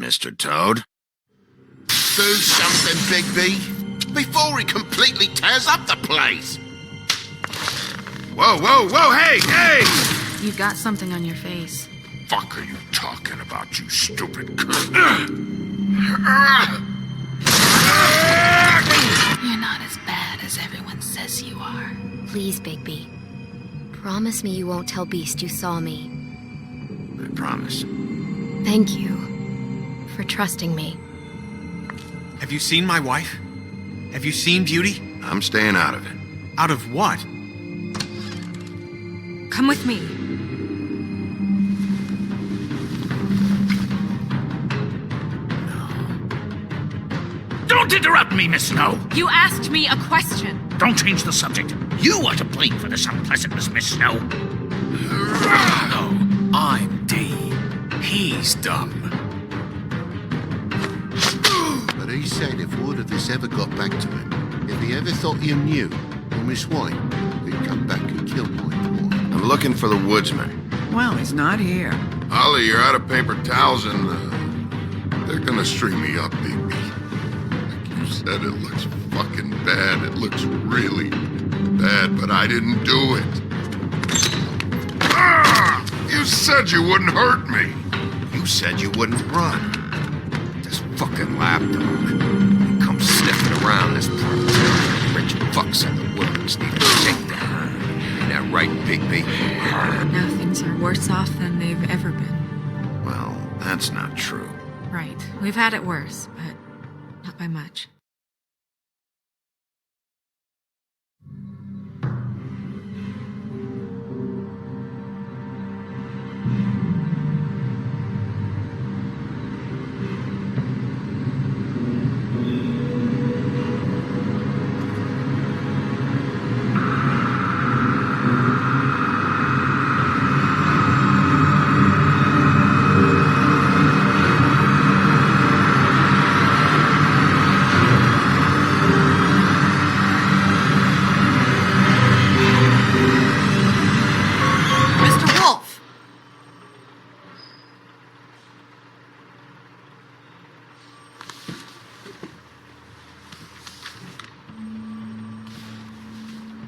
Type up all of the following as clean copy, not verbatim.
Mr. Toad. Do something, Bigby, before he completely tears up the place. Whoa, hey! You've got something on your face. Fuck are you talking about, you stupid cunt? You're not as bad as everyone says you are. Please, Bigby. Promise me you won't tell Beast you saw me. I promise. Thank you for trusting me. Have you seen my wife? Have you seen Beauty? I'm staying out of it. Out of what? Come with me. Don't interrupt me, Miss Snow! You asked me a question. Don't change the subject. You are to blame for this unpleasantness, Miss Snow. No, I'm D. He's dumb. But he said if word of this ever got back to him, if he ever thought you knew, or Miss White, he'd come back and kill my boy. I'm looking for the woodsman. Well, he's not here. Ollie, you're out of paper towels and, they're gonna string me up, baby. Like you said, it looks fucking bad. It looks really bad, but I didn't do it. Ah! You said you wouldn't hurt me. You said you wouldn't run. This fucking lapdog. He comes sniffing around this part of town. Rich fucks in the woods need to shake down. Ain't that right, Bigby? Now things are worse off than they've ever been. Well, that's not true. Right. We've had it worse, but not by much.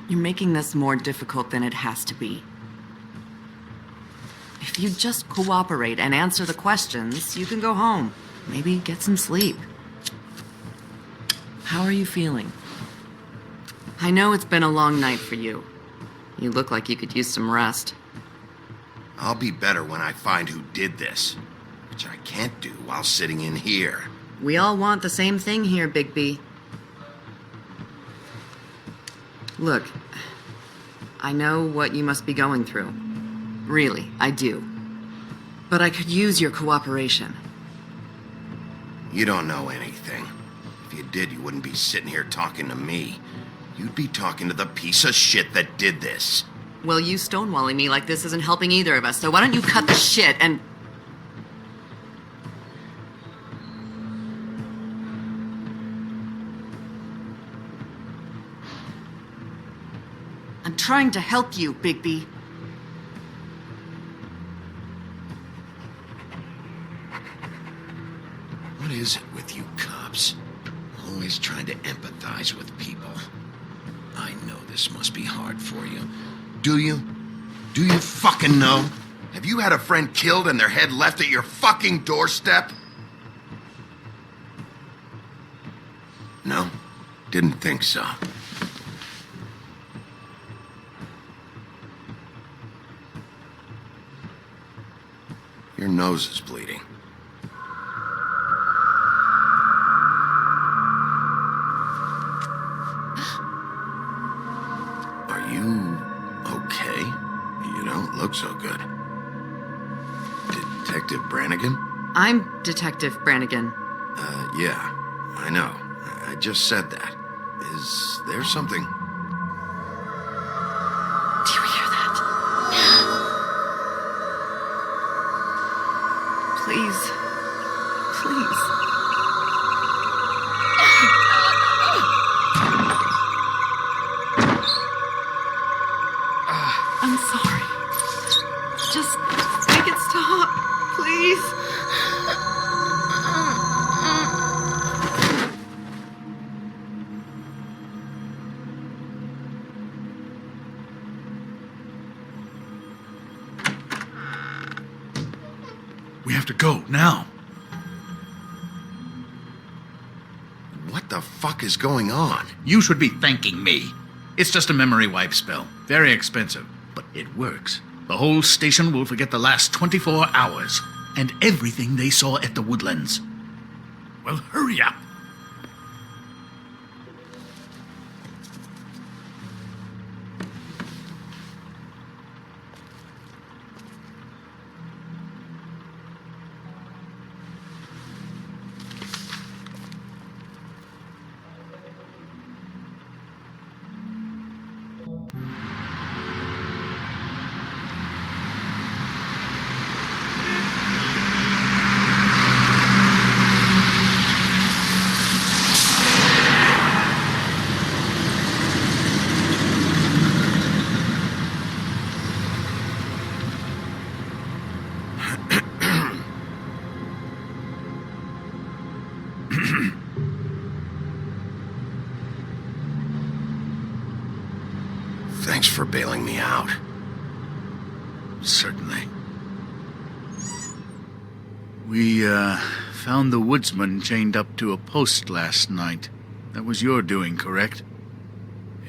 You're making this more difficult than it has to be. If you just cooperate and answer the questions, you can go home. Maybe get some sleep. How are you feeling? I know it's been a long night for you. You look like you could use some rest. I'll be better when I find who did this, which I can't do while sitting in here. We all want the same thing here, Bigby. Look, I know what you must be going through. Really, I do. But I could use your cooperation. You don't know anything. If you did, you wouldn't be sitting here talking to me. You'd be talking to the piece of shit that did this. Well, you stonewalling me like this isn't helping either of us, so why don't you cut the shit and... I'm trying to help you, Bigby. What is it with you cops? Always trying to empathize with people. I know this must be hard for you. Do you? Do you fucking know? Have you had a friend killed and their head left at your fucking doorstep? No? Didn't think so. Your nose is bleeding. Are you okay? You don't look so good. Detective Brannigan? I'm Detective Brannigan. Yeah, I know. I just said that. Is there something? Do you hear that? Please. Please. I'm sorry. Just make it stop, please. We have to go, now. What the fuck is going on? You should be thanking me. It's just a memory wipe spell. Very expensive, but it works. The whole station will forget the last 24 hours and everything they saw at the Woodlands. Well, hurry up. Thanks for bailing me out. Certainly. We, found the woodsman chained up to a post last night. That was your doing, correct?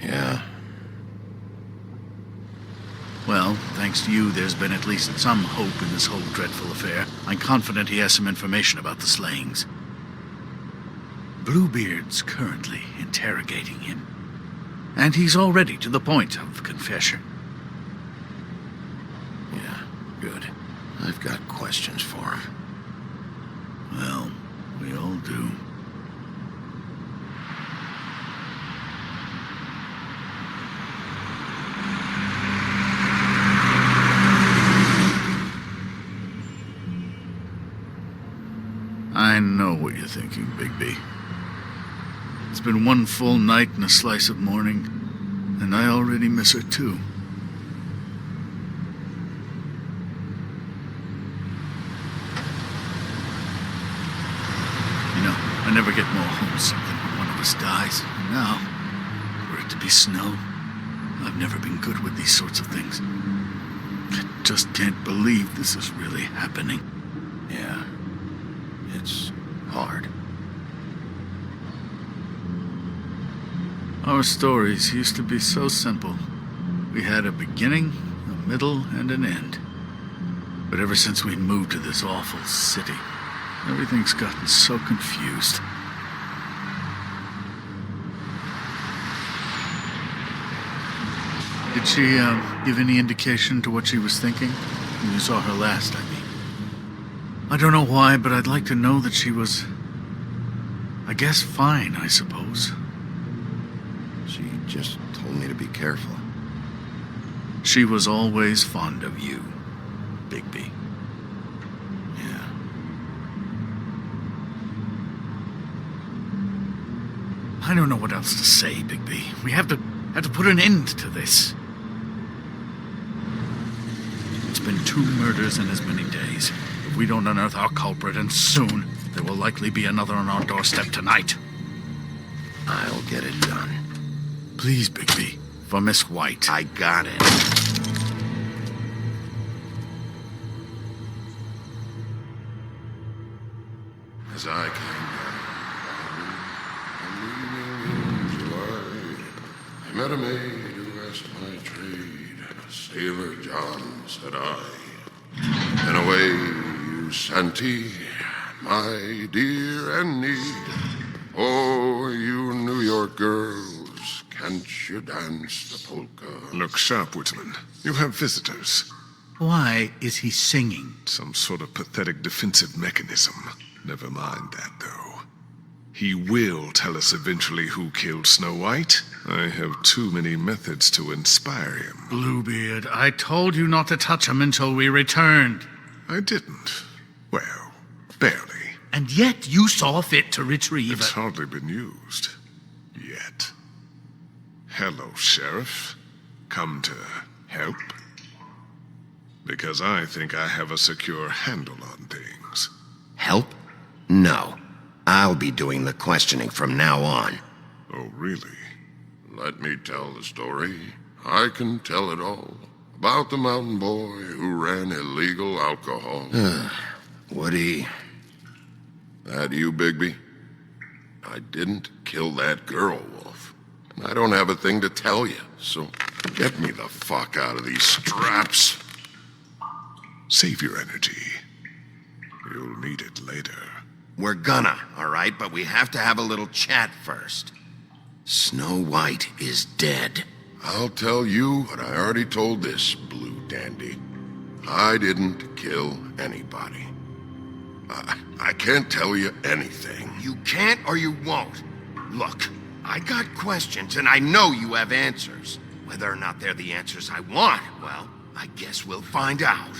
Yeah. Well, thanks to you, there's been at least some hope in this whole dreadful affair. I'm confident he has some information about the slayings. Bluebeard's currently interrogating him. And he's already to the point of confession. Yeah, good. I've got questions for him. Well, we all do. I know what you're thinking, Bigby. It's been one full night and a slice of morning, and I already miss her too. You know, I never get more homesick than when one of us dies. And now, for it to be snow, I've never been good with these sorts of things. I just can't believe this is really happening. Yeah. It's hard. Our stories used to be so simple. We had a beginning, a middle, and an end. But ever since we moved to this awful city, everything's gotten so confused. Did she, give any indication to what she was thinking? When you saw her last, I mean. I don't know why, but I'd like to know that she was, I guess, fine, I suppose. She just told me to be careful. She was always fond of you, Bigby. Yeah. I don't know what else to say, Bigby. We have to put an end to this. It's been 2 murders in as many days. If we don't unearth our culprit, and soon, there will likely be another on our doorstep tonight. I'll get it done. Please, Bigby, for Miss White. I got it. As I came down in July, I met a maid who asked my trade. Sailor John, said I. And away you Santy, my dear and need. Oh, you New York girls, can't you dance the polka? Look sharp, Woodsman. You have visitors. Why is he singing? Some sort of pathetic defensive mechanism. Never mind that, though. He will tell us eventually who killed Snow White. I have too many methods to inspire him. Bluebeard, I told you not to touch him until we returned. I didn't. Well, barely. And yet you saw fit to retrieve It's it. hardly been used. Yet. Hello, Sheriff. Come to help? Because I think I have a secure handle on things. Help? No. I'll be doing the questioning from now on. Oh, really? Let me tell the story. I can tell it all. About the mountain boy who ran illegal alcohol. Woody. That you, Bigby? I didn't kill that girl, Wolf. And I don't have a thing to tell you, so get me the fuck out of these straps. Save your energy. You'll need it later. We're gonna, all right? But we have to have a little chat first. Snow White is dead. I'll tell you what I already told this blue dandy. I didn't kill anybody. I can't tell you anything. You can't or you won't. Look, I got questions and I know you have answers. Whether or not they're the answers I want, well, I guess we'll find out.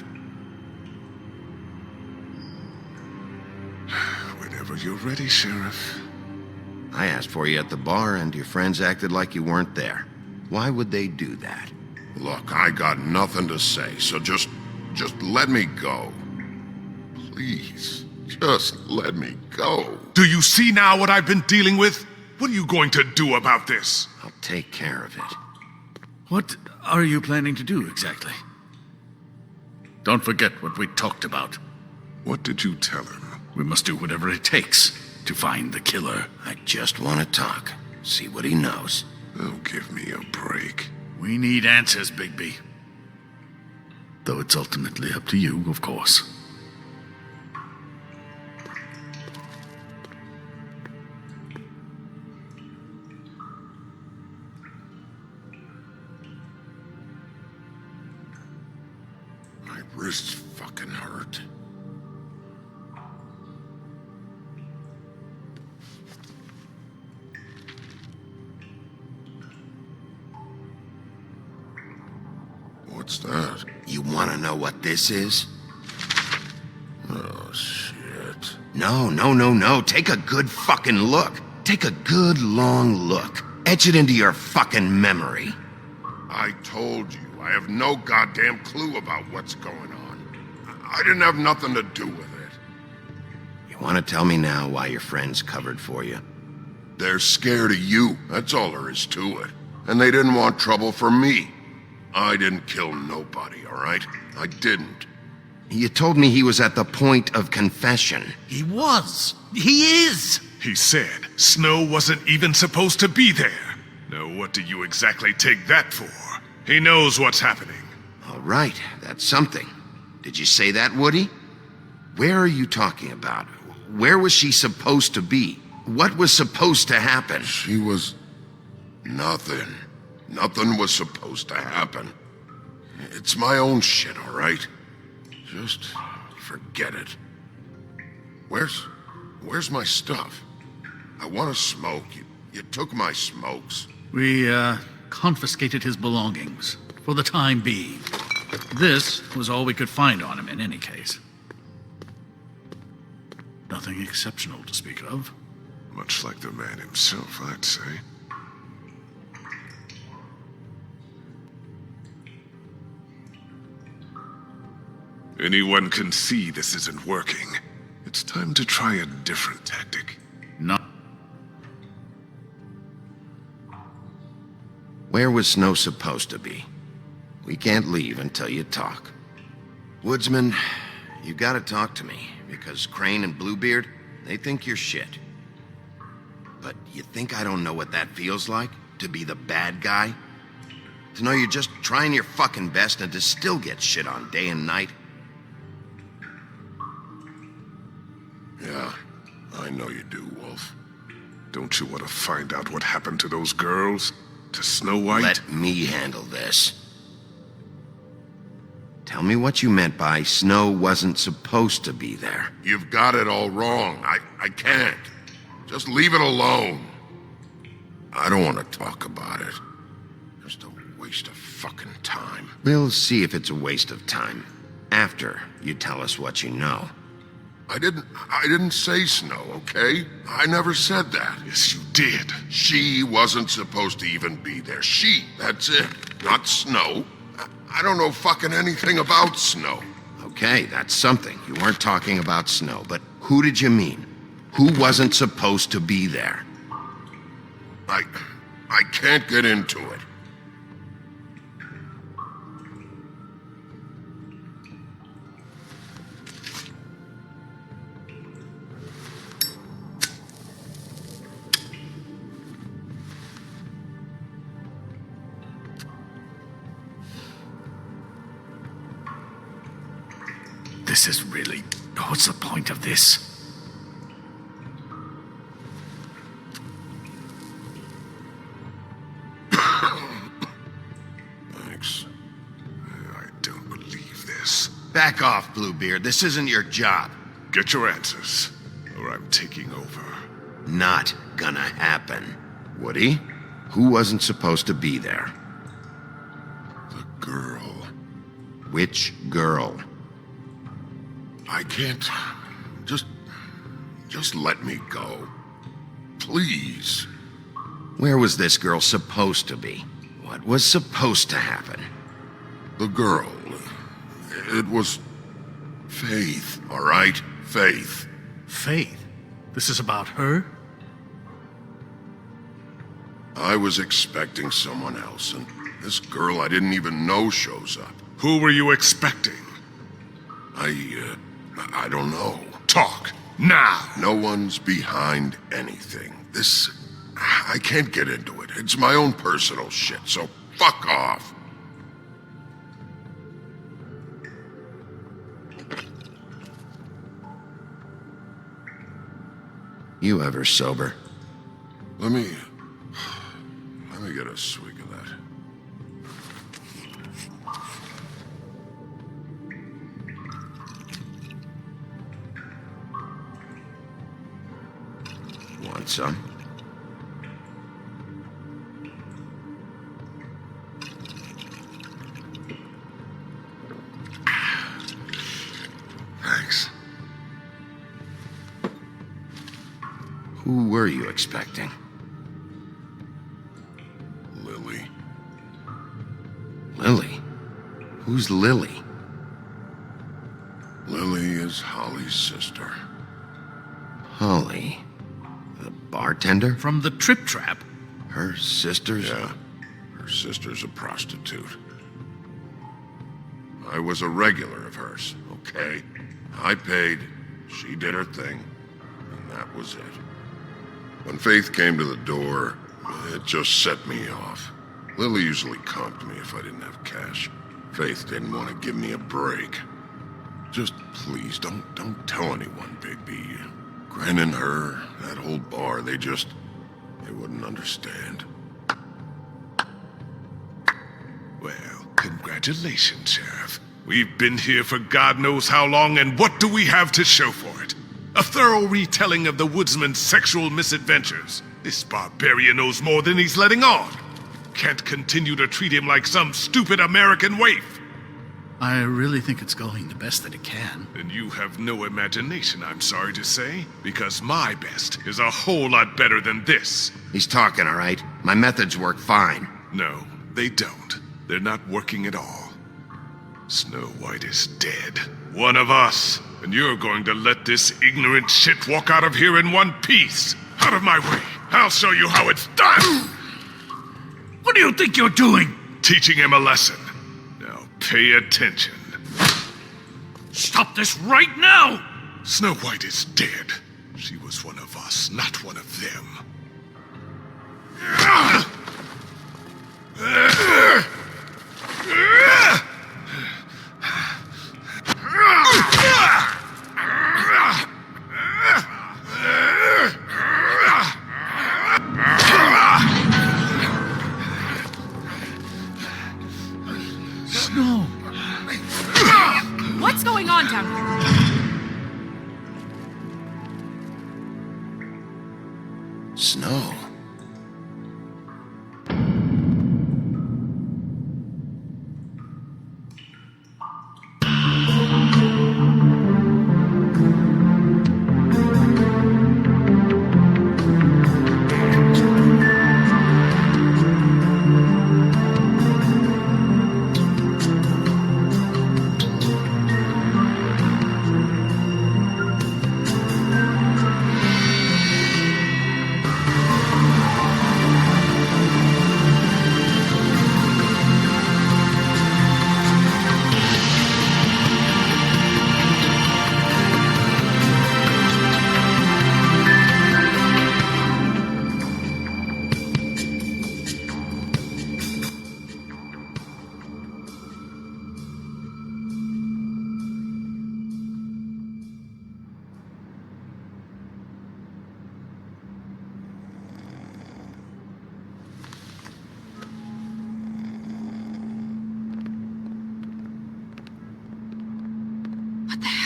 Whenever you're ready, Sheriff. I asked for you at the bar and your friends acted like you weren't there. Why would they do that? Look, I got nothing to say, so just let me go. Please, just let me go. Do you see now what I've been dealing with? What are you going to do about this? I'll take care of it. What are you planning to do exactly? Don't forget what we talked about. What did you tell him? We must do whatever it takes to find the killer. I just want to talk. See what he knows. Oh, give me a break. We need answers, Bigby. Though it's ultimately up to you, of course. My wrists fucking hurt. What's that? You want to know what this is? Oh, shit. No. Take a good fucking look. Take a good long look. Etch it into your fucking memory. I told you, I have no goddamn clue about what's going on. I didn't have nothing to do with it. You want to tell me now why your friends covered for you? They're scared of you, that's all there is to it. And they didn't want trouble for me. I didn't kill nobody, all right? I didn't. You told me he was at the point of confession. He was. He is. He said Snow wasn't even supposed to be there. Now what do you exactly take that for? He knows what's happening. All right, that's something. Did you say that, Woody? Where are you talking about? Where was she supposed to be? What was supposed to happen? She was... nothing. Nothing was supposed to happen. It's my own shit, all right? Just forget it. Where's my stuff? I want to smoke. You took my smokes. We, confiscated his belongings, for the time being. This was all we could find on him in any case. Nothing exceptional to speak of. Much like the man himself, I'd say. Anyone can see this isn't working. It's time to try a different tactic. Not. Where was Snow supposed to be? We can't leave until you talk. Woodsman, you gotta talk to me, because Crane and Bluebeard, they think you're shit. But you think I don't know what that feels like? To be the bad guy? To know you're just trying your fucking best and to still get shit on day and night? Yeah, I know you do, Wolf. Don't you want to find out what happened to those girls? To Snow White? Let me handle this. Tell me what you meant by Snow wasn't supposed to be there. You've got it all wrong. I can't. Just leave it alone. I don't want to talk about it. Just a waste of fucking time. We'll see if it's a waste of time. After you tell us what you know. I didn't say Snow, okay? I never said that. Yes, you did. She wasn't supposed to even be there. She, that's it. Not Snow. I don't know fucking anything about Snow. Okay, that's something. You weren't talking about Snow, but who did you mean? Who wasn't supposed to be there? I can't get into it. This is really... What's the point of this? Thanks. I don't believe this. Back off, Bluebeard. This isn't your job. Get your answers, or I'm taking over. Not gonna happen. Woody? Who wasn't supposed to be there? The girl. Which girl? I can't. Just let me go. Please. Where was this girl supposed to be? What was supposed to happen? The girl. It was Faith, all right? Faith. Faith? This is about her? I was expecting someone else, and this girl I didn't even know shows up. Who were you expecting? I don't know. Talk, now! No one's behind anything. I can't get into it. It's my own personal shit, so fuck off. You ever sober? Let me get a swig of that. Want some? Thanks. Who were you expecting? Lily. Lily? Who's Lily? Lily is Holly's sister. Holly? The bartender? From the Trip Trap? Her sister's... Yeah. Her sister's a prostitute. I was a regular of hers, okay? I paid, she did her thing, and that was it. When Faith came to the door, it just set me off. Lily usually comped me if I didn't have cash. Faith didn't want to give me a break. Just please, don't tell anyone, Bigby. Gren and her, that whole bar, they wouldn't understand. Well, congratulations, Sheriff. We've been here for God knows how long, and what do we have to show for it? A thorough retelling of the woodsman's sexual misadventures. This barbarian knows more than he's letting on. Can't continue to treat him like some stupid American waif. I really think it's going the best that it can. And you have no imagination, I'm sorry to say, because my best is a whole lot better than this. He's talking, all right? My methods work fine. No, they don't. They're not working at all. Snow White is dead. One of us. And you're going to let this ignorant shit walk out of here in one piece. Out of my way. I'll show you how it's done. What do you think you're doing? Teaching him a lesson. Now pay attention. Stop this right now! Snow White is dead. She was one of us, not one of them. Snow! What's going on down here? Snow.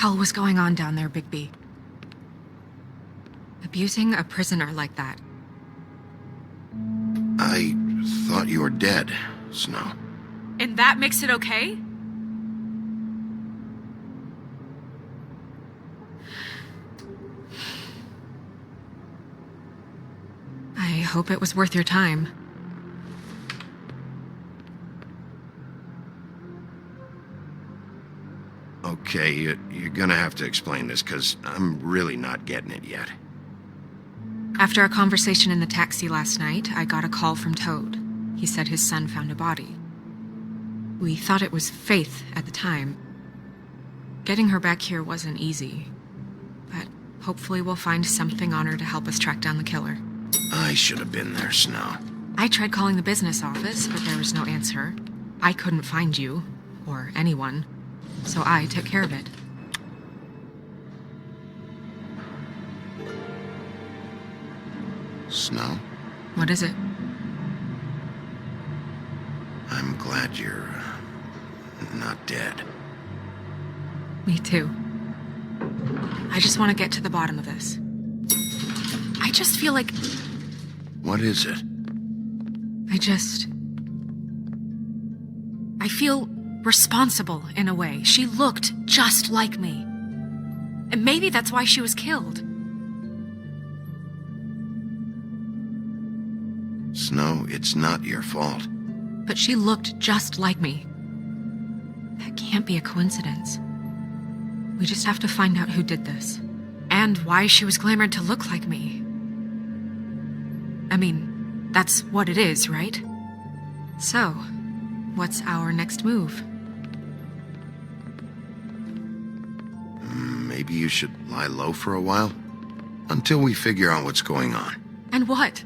hell was going on down there, Bigby? Abusing a prisoner like that. I thought you were dead, Snow. And that makes it okay? I hope it was worth your time. Okay, you're gonna have to explain this, because I'm really not getting it yet. After a conversation in the taxi last night, I got a call from Toad. He said his son found a body. We thought it was Faith at the time. Getting her back here wasn't easy, but hopefully we'll find something on her to help us track down the killer. I should have been there, Snow. I tried calling the business office, but there was no answer. I couldn't find you, or anyone, so I took care of it. Snow? What is it? I'm glad you're not dead. Me too. I just want to get to the bottom of this. I just feel like... What is it? I feel responsible in a way. She looked just like me. And maybe that's why she was killed. Snow, it's not your fault. But she looked just like me. That can't be a coincidence. We just have to find out who did this. And why she was glamored to look like me. I mean, that's what it is, right? So, what's our next move? Maybe you should lie low for a while? Until we figure out what's going on. And what?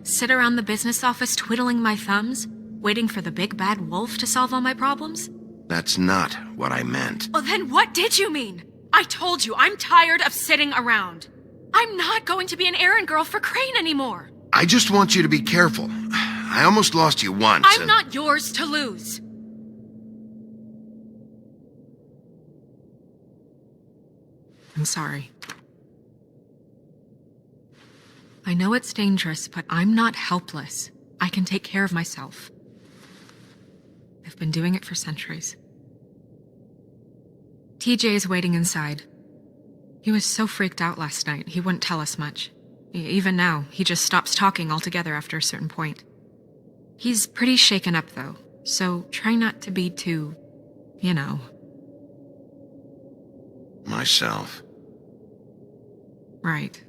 Sit around the business office twiddling my thumbs, waiting for the big bad wolf to solve all my problems? That's not what I meant. Well, then what did you mean? I told you, I'm tired of sitting around. I'm not going to be an errand girl for Crane anymore. I just want you to be careful. I almost lost you once. I'm not yours to lose. I'm sorry. I know it's dangerous, but I'm not helpless. I can take care of myself. I've been doing it for centuries. TJ is waiting inside. He was so freaked out last night, he wouldn't tell us much. Even now, he just stops talking altogether after a certain point. He's pretty shaken up, though, so try not to be too, you know. Myself. Right.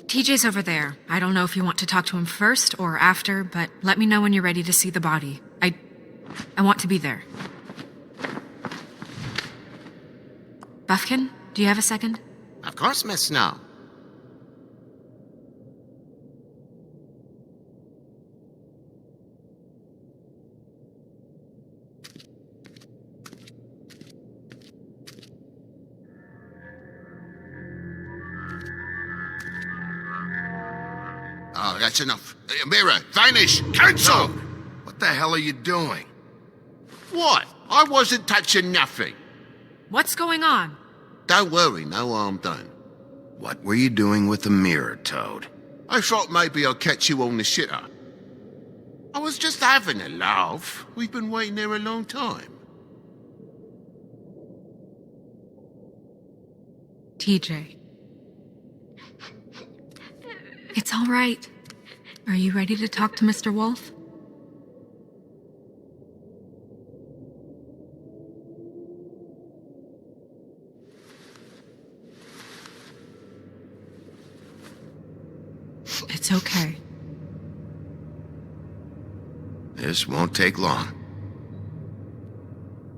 TJ's over there. I don't know if you want to talk to him first or after, but let me know when you're ready to see the body. I want to be there. Buffkin, do you have a second? Of course, Miss Snow. Oh, that's enough. Mirror, vanish, cancel! What the hell are you doing? What? I wasn't touching nothing. What's going on? Don't worry, no harm done. What were you doing with the mirror, Toad? I thought maybe I'd catch you on the shitter. I was just having a laugh. We've been waiting there a long time. TJ. It's all right. Are you ready to talk to Mr. Wolf? It's okay. This won't take long.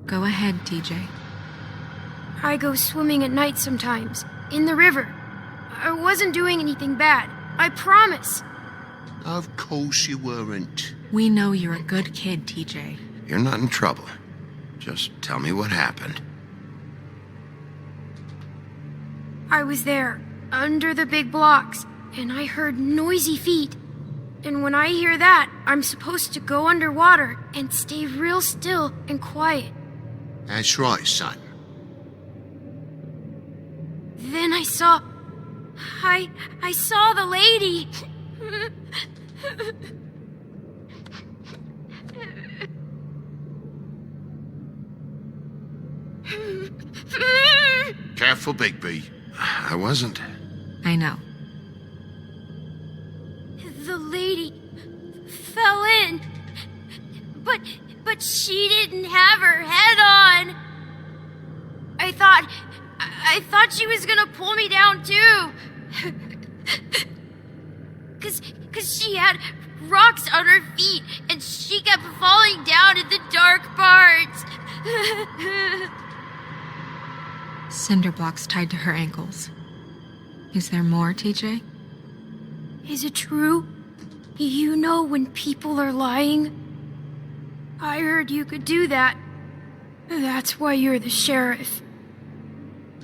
Go ahead, TJ. I go swimming at night sometimes, in the river. I wasn't doing anything bad. I promise. Of course you weren't. We know you're a good kid, TJ. You're not in trouble. Just tell me what happened. I was there, under the big blocks, and I heard noisy feet. And when I hear that, I'm supposed to go underwater and stay real still and quiet. That's right, son. Then I saw the lady. Careful, Bigby. I wasn't. I know. The lady fell in. But she didn't have her head on. I thought she was gonna pull me down too. Cause she had rocks on her feet and she kept falling down in the dark parts. Cinder blocks tied to her ankles. Is there more, TJ? Is it true? You know when people are lying? I heard you could do that. That's why you're the sheriff.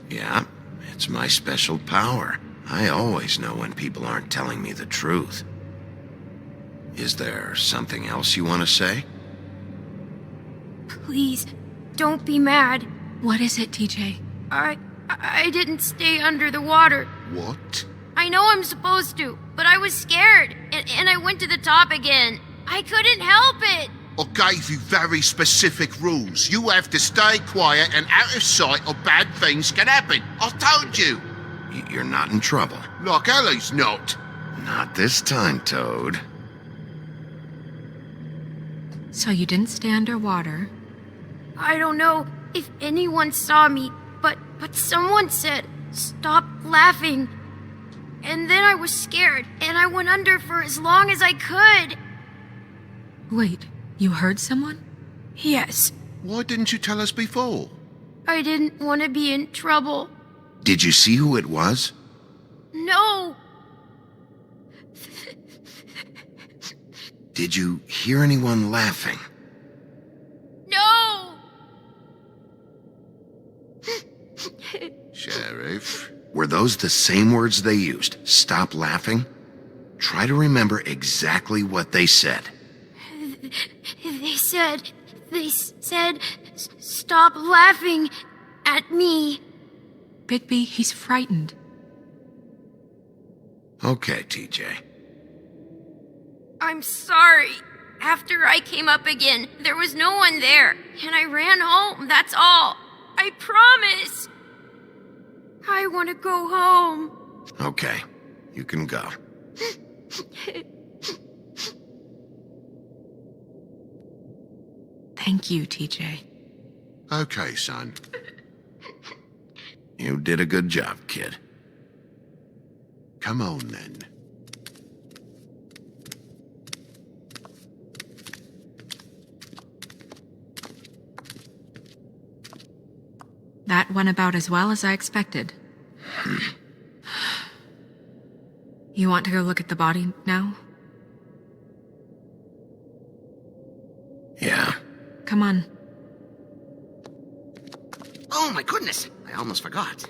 Yeah, it's my special power. I always know when people aren't telling me the truth. Is there something else you want to say? Please, don't be mad. What is it, TJ? I didn't stay under the water. What? I know I'm supposed to, but I was scared, and I went to the top again. I couldn't help it. I gave you very specific rules. You have to stay quiet and out of sight or bad things can happen. I told you. You're not in trouble. Like Ellie's not. Not this time, Toad. So you didn't stay underwater. I don't know if anyone saw me, but someone said, "Stop laughing." And then I was scared, and I went under for as long as I could. Wait, you heard someone? Yes. Why didn't you tell us before? I didn't want to be in trouble. Did you see who it was? No. Did you hear anyone laughing? No. Sheriff? Were those the same words they used? Stop laughing? Try to remember exactly what they said. They said, "Stop laughing at me." Bigby, he's frightened. Okay, TJ. I'm sorry. After I came up again, there was no one there, and I ran home, that's all. I promise. I want to go home. Okay, you can go. Thank you, TJ. Okay, son. You did a good job, kid. Come on, then. That went about as well as I expected. You want to go look at the body now? Yeah. Come on. Oh my goodness, I almost forgot.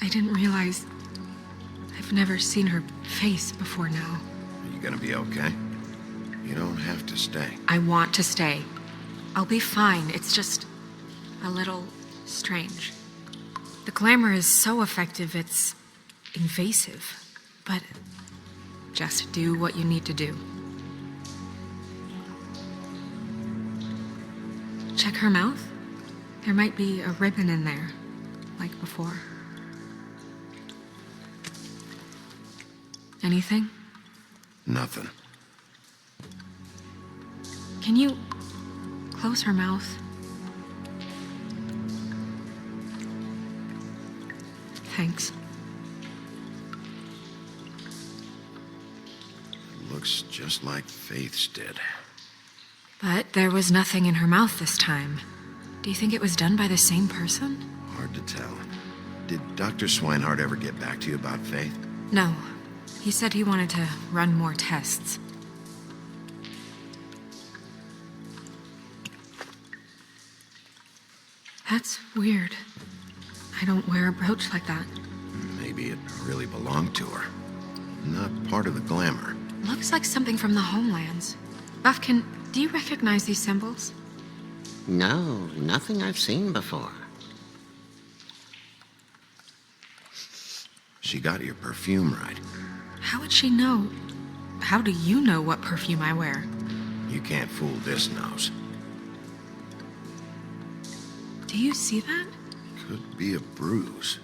I didn't realize I've never seen her face before now. Are you gonna be okay? You don't have to stay. I want to stay. I'll be fine. It's just a little strange. The glamour is so effective, it's invasive. But Just do what you need to do. Check her mouth. There might be a ribbon in there, like before. Anything? Nothing. Can you close her mouth? Thanks. Looks just like Faith's did. But there was nothing in her mouth this time. Do you think it was done by the same person? Hard to tell. Did Dr. Swinehart ever get back to you about Faith? No. He said he wanted to run more tests. That's weird. I don't wear a brooch like that. Maybe it really belonged to her. Not part of the glamour. Looks like something from the homelands. Buffkin, do you recognize these symbols? No, nothing I've seen before. She got your perfume right. How would she know? How do you know what perfume I wear? You can't fool this nose. Do you see that? Could be a bruise.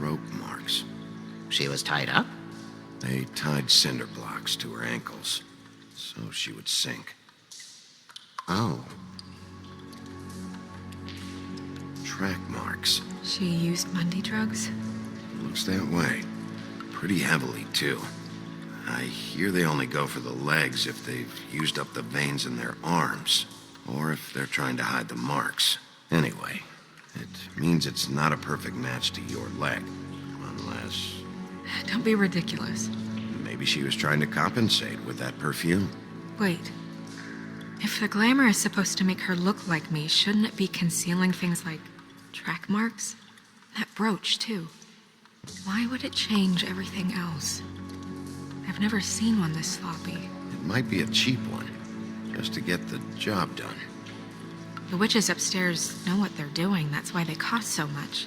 Rope marks. She was tied up? They tied cinder blocks to her ankles, so she would sink. Oh. Track marks. She used Mundy drugs? Looks that way. Pretty heavily, too. I hear they only go for the legs if they've used up the veins in their arms, or if they're trying to hide the marks. Anyway, it means it's not a perfect match to your leg, unless... Don't be ridiculous. Maybe she was trying to compensate with that perfume. Wait. If the glamour is supposed to make her look like me, shouldn't it be concealing things like track marks? That brooch, too. Why would it change everything else? I've never seen one this sloppy. It might be a cheap one, just to get the job done. The witches upstairs know what they're doing. That's why they cost so much.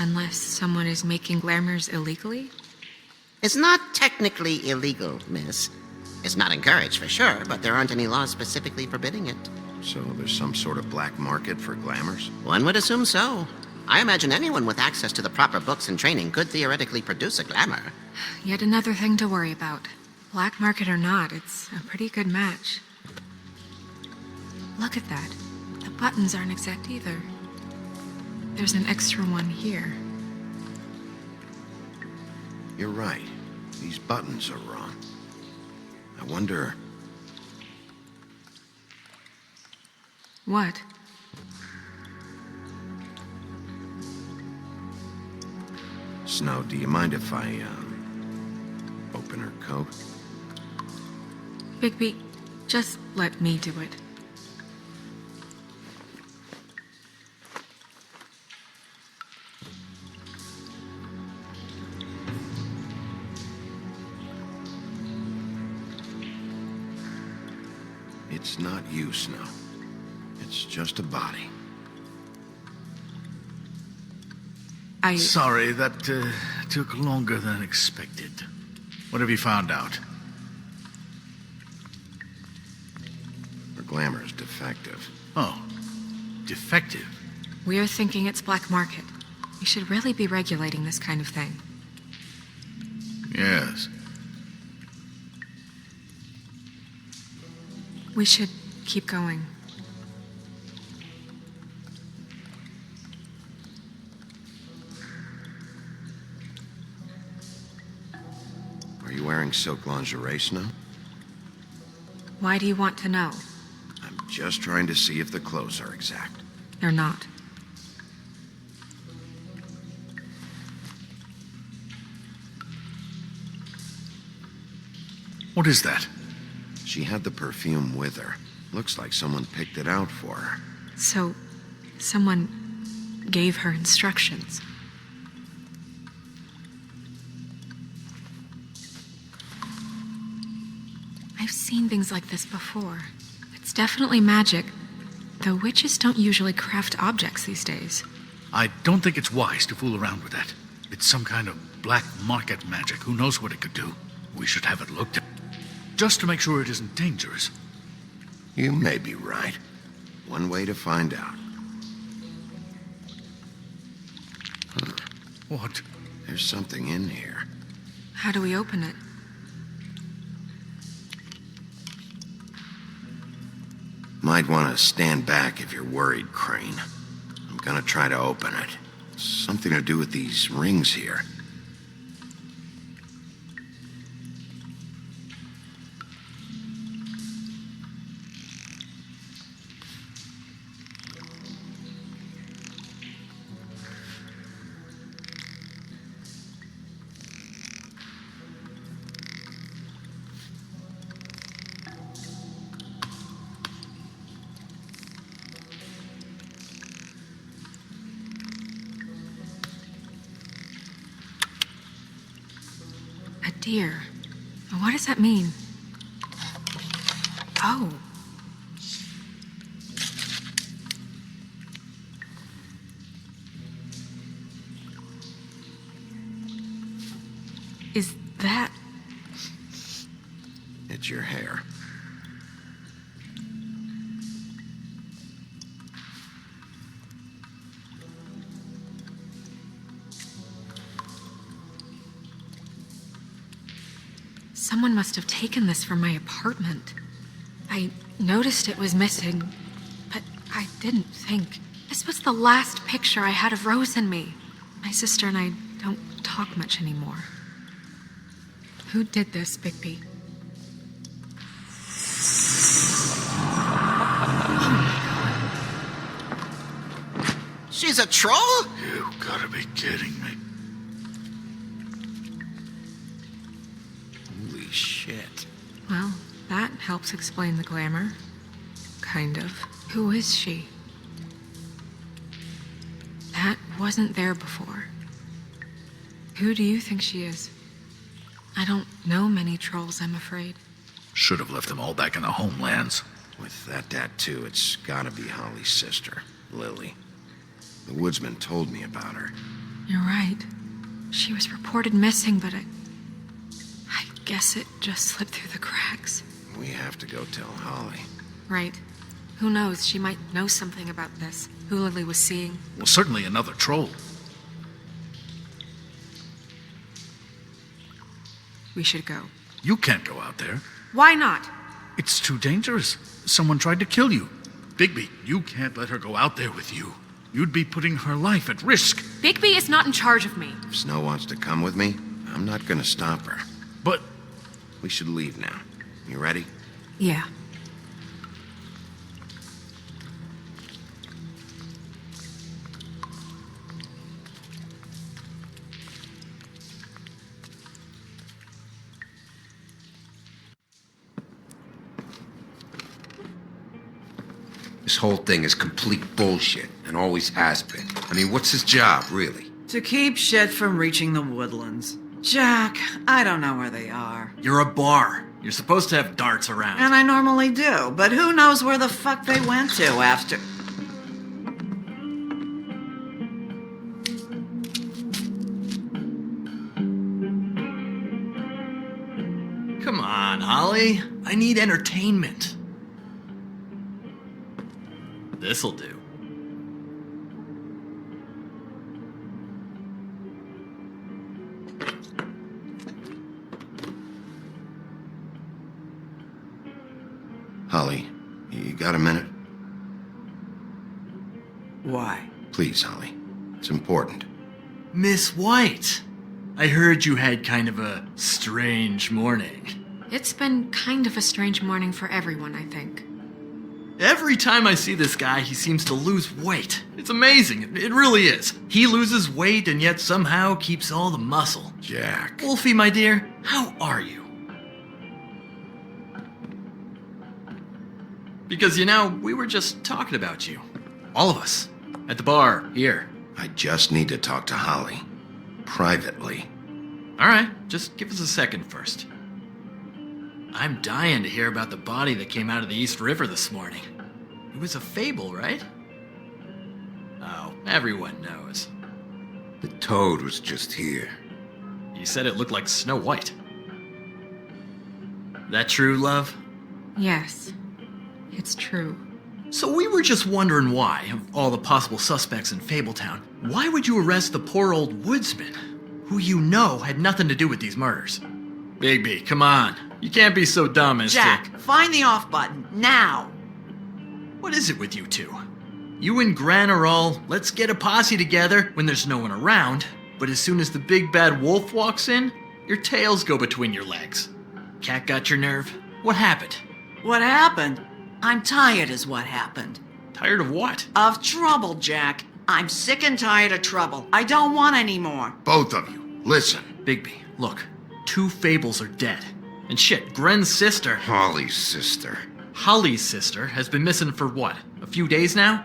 Unless someone is making glamours illegally? It's not technically illegal, miss. It's not encouraged for sure, but there aren't any laws specifically forbidding it. So there's some sort of black market for glamours? One would assume so. I imagine anyone with access to the proper books and training could theoretically produce a glamour. Yet another thing to worry about. Black market or not, it's a pretty good match. Look at that. The buttons aren't exact either. There's an extra one here. You're right. These buttons are wrong. I wonder... What? Snow, do you mind if I, open her coat? Bigby, just let me do it. It's not you, Snow. It's just a body. Sorry, that took longer than expected. What have you found out? Her glamour is defective. Oh, defective? We're thinking it's black market. We should really be regulating this kind of thing. Yes. We should keep going. Are you wearing silk lingerie, Snow? Why do you want to know? I'm just trying to see if the clothes are exact. They're not. What is that? She had the perfume with her. Looks like someone picked it out for her. So, someone gave her instructions. I've seen things like this before. It's definitely magic, though witches don't usually craft objects these days. I don't think it's wise to fool around with that. It's some kind of black market magic. Who knows what it could do? We should have it looked at, just to make sure it isn't dangerous. You may be right. One way to find out. What? There's something in here. How do we open it? Might want to stand back if you're worried, Crane. I'm gonna try to open it. Something to do with these rings here. A deer. What does that mean? Oh. Is that... It's your hair. Someone must have taken this from my apartment. I noticed it was missing, but I didn't think. This was the last picture I had of Rose and me. My sister and I don't talk much anymore. Who did this, Bigby? She's a troll? You gotta be kidding me. Holy shit. Well, that helps explain the glamour. Kind of. Who is she? That wasn't there before. Who do you think she is? I don't know many trolls, I'm afraid. Should have left them all back in the homelands. With that tattoo, it's gotta be Holly's sister, Lily. The woodsman told me about her. You're right. She was reported missing, but I guess it just slipped through the cracks. We have to go tell Holly. Right. Who knows? She might know something about this. Who Lily was seeing. Well, certainly another troll. We should go. You can't go out there. Why not? It's too dangerous. Someone tried to kill you. Bigby, you can't let her go out there with you. You'd be putting her life at risk. Bigby is not in charge of me. If Snow wants to come with me, I'm not gonna stop her. But... We should leave now. You ready? Yeah. This whole thing is complete bullshit, and always has been. I mean, what's his job, really? To keep shit from reaching the woodlands. Jack, I don't know where they are. You're a bar. You're supposed to have darts around. And I normally do, but who knows where the fuck they went to after... Come on, Holly. I need entertainment. This'll do. Holly, you got a minute? Why? Please, Holly. It's important. Miss White, I heard you had kind of a strange morning. It's been kind of a strange morning for everyone, I think. Every time I see this guy, he seems to lose weight. It's amazing. It really is. He loses weight and yet somehow keeps all the muscle. Jack. Wolfie, my dear, how are you? Because, you know, we were just talking about you. All of us. At the bar, here. I just need to talk to Holly. Privately. All right, just give us a second first. I'm dying to hear about the body that came out of the East River this morning. It was a fable, right? Oh, everyone knows. The toad was just here. You said it looked like Snow White. That true, love? Yes, it's true. So we were just wondering why, of all the possible suspects in Fabletown, why would you arrest the poor old woodsman, who you know had nothing to do with these murders? Bigby, come on. You can't be so dumb as Jack, find the off button, now! What is it with you two? You and Gran are all, let's get a posse together when there's no one around, but as soon as the big bad wolf walks in, your tails go between your legs. Cat got your nerve? What happened? What happened? I'm tired is what happened. Tired of what? Of trouble, Jack. I'm sick and tired of trouble. I don't want any more. Both of you, listen. Bigby, look. 2 fables are dead. And shit, Gren's sister... Holly's sister. Holly's sister has been missing for what? A few days now?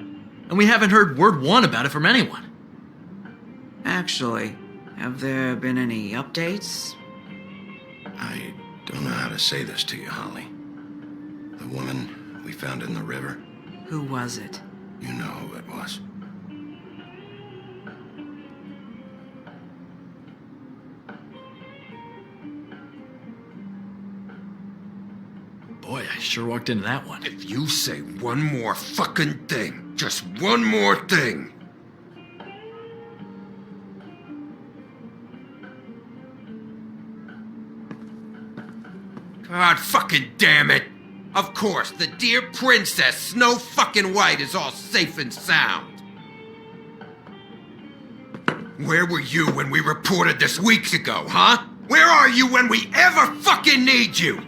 And we haven't heard word one about it from anyone. Actually, have there been any updates? I don't know how to say this to you, Holly. The woman we found in the river. Who was it? You know who it was. Boy, I sure walked into that one. If you say one more fucking thing, just one more thing. God fucking damn it! Of course, the dear princess Snow fucking White is all safe and sound. Where were you when we reported this weeks ago, huh? Where are you when we ever fucking need you?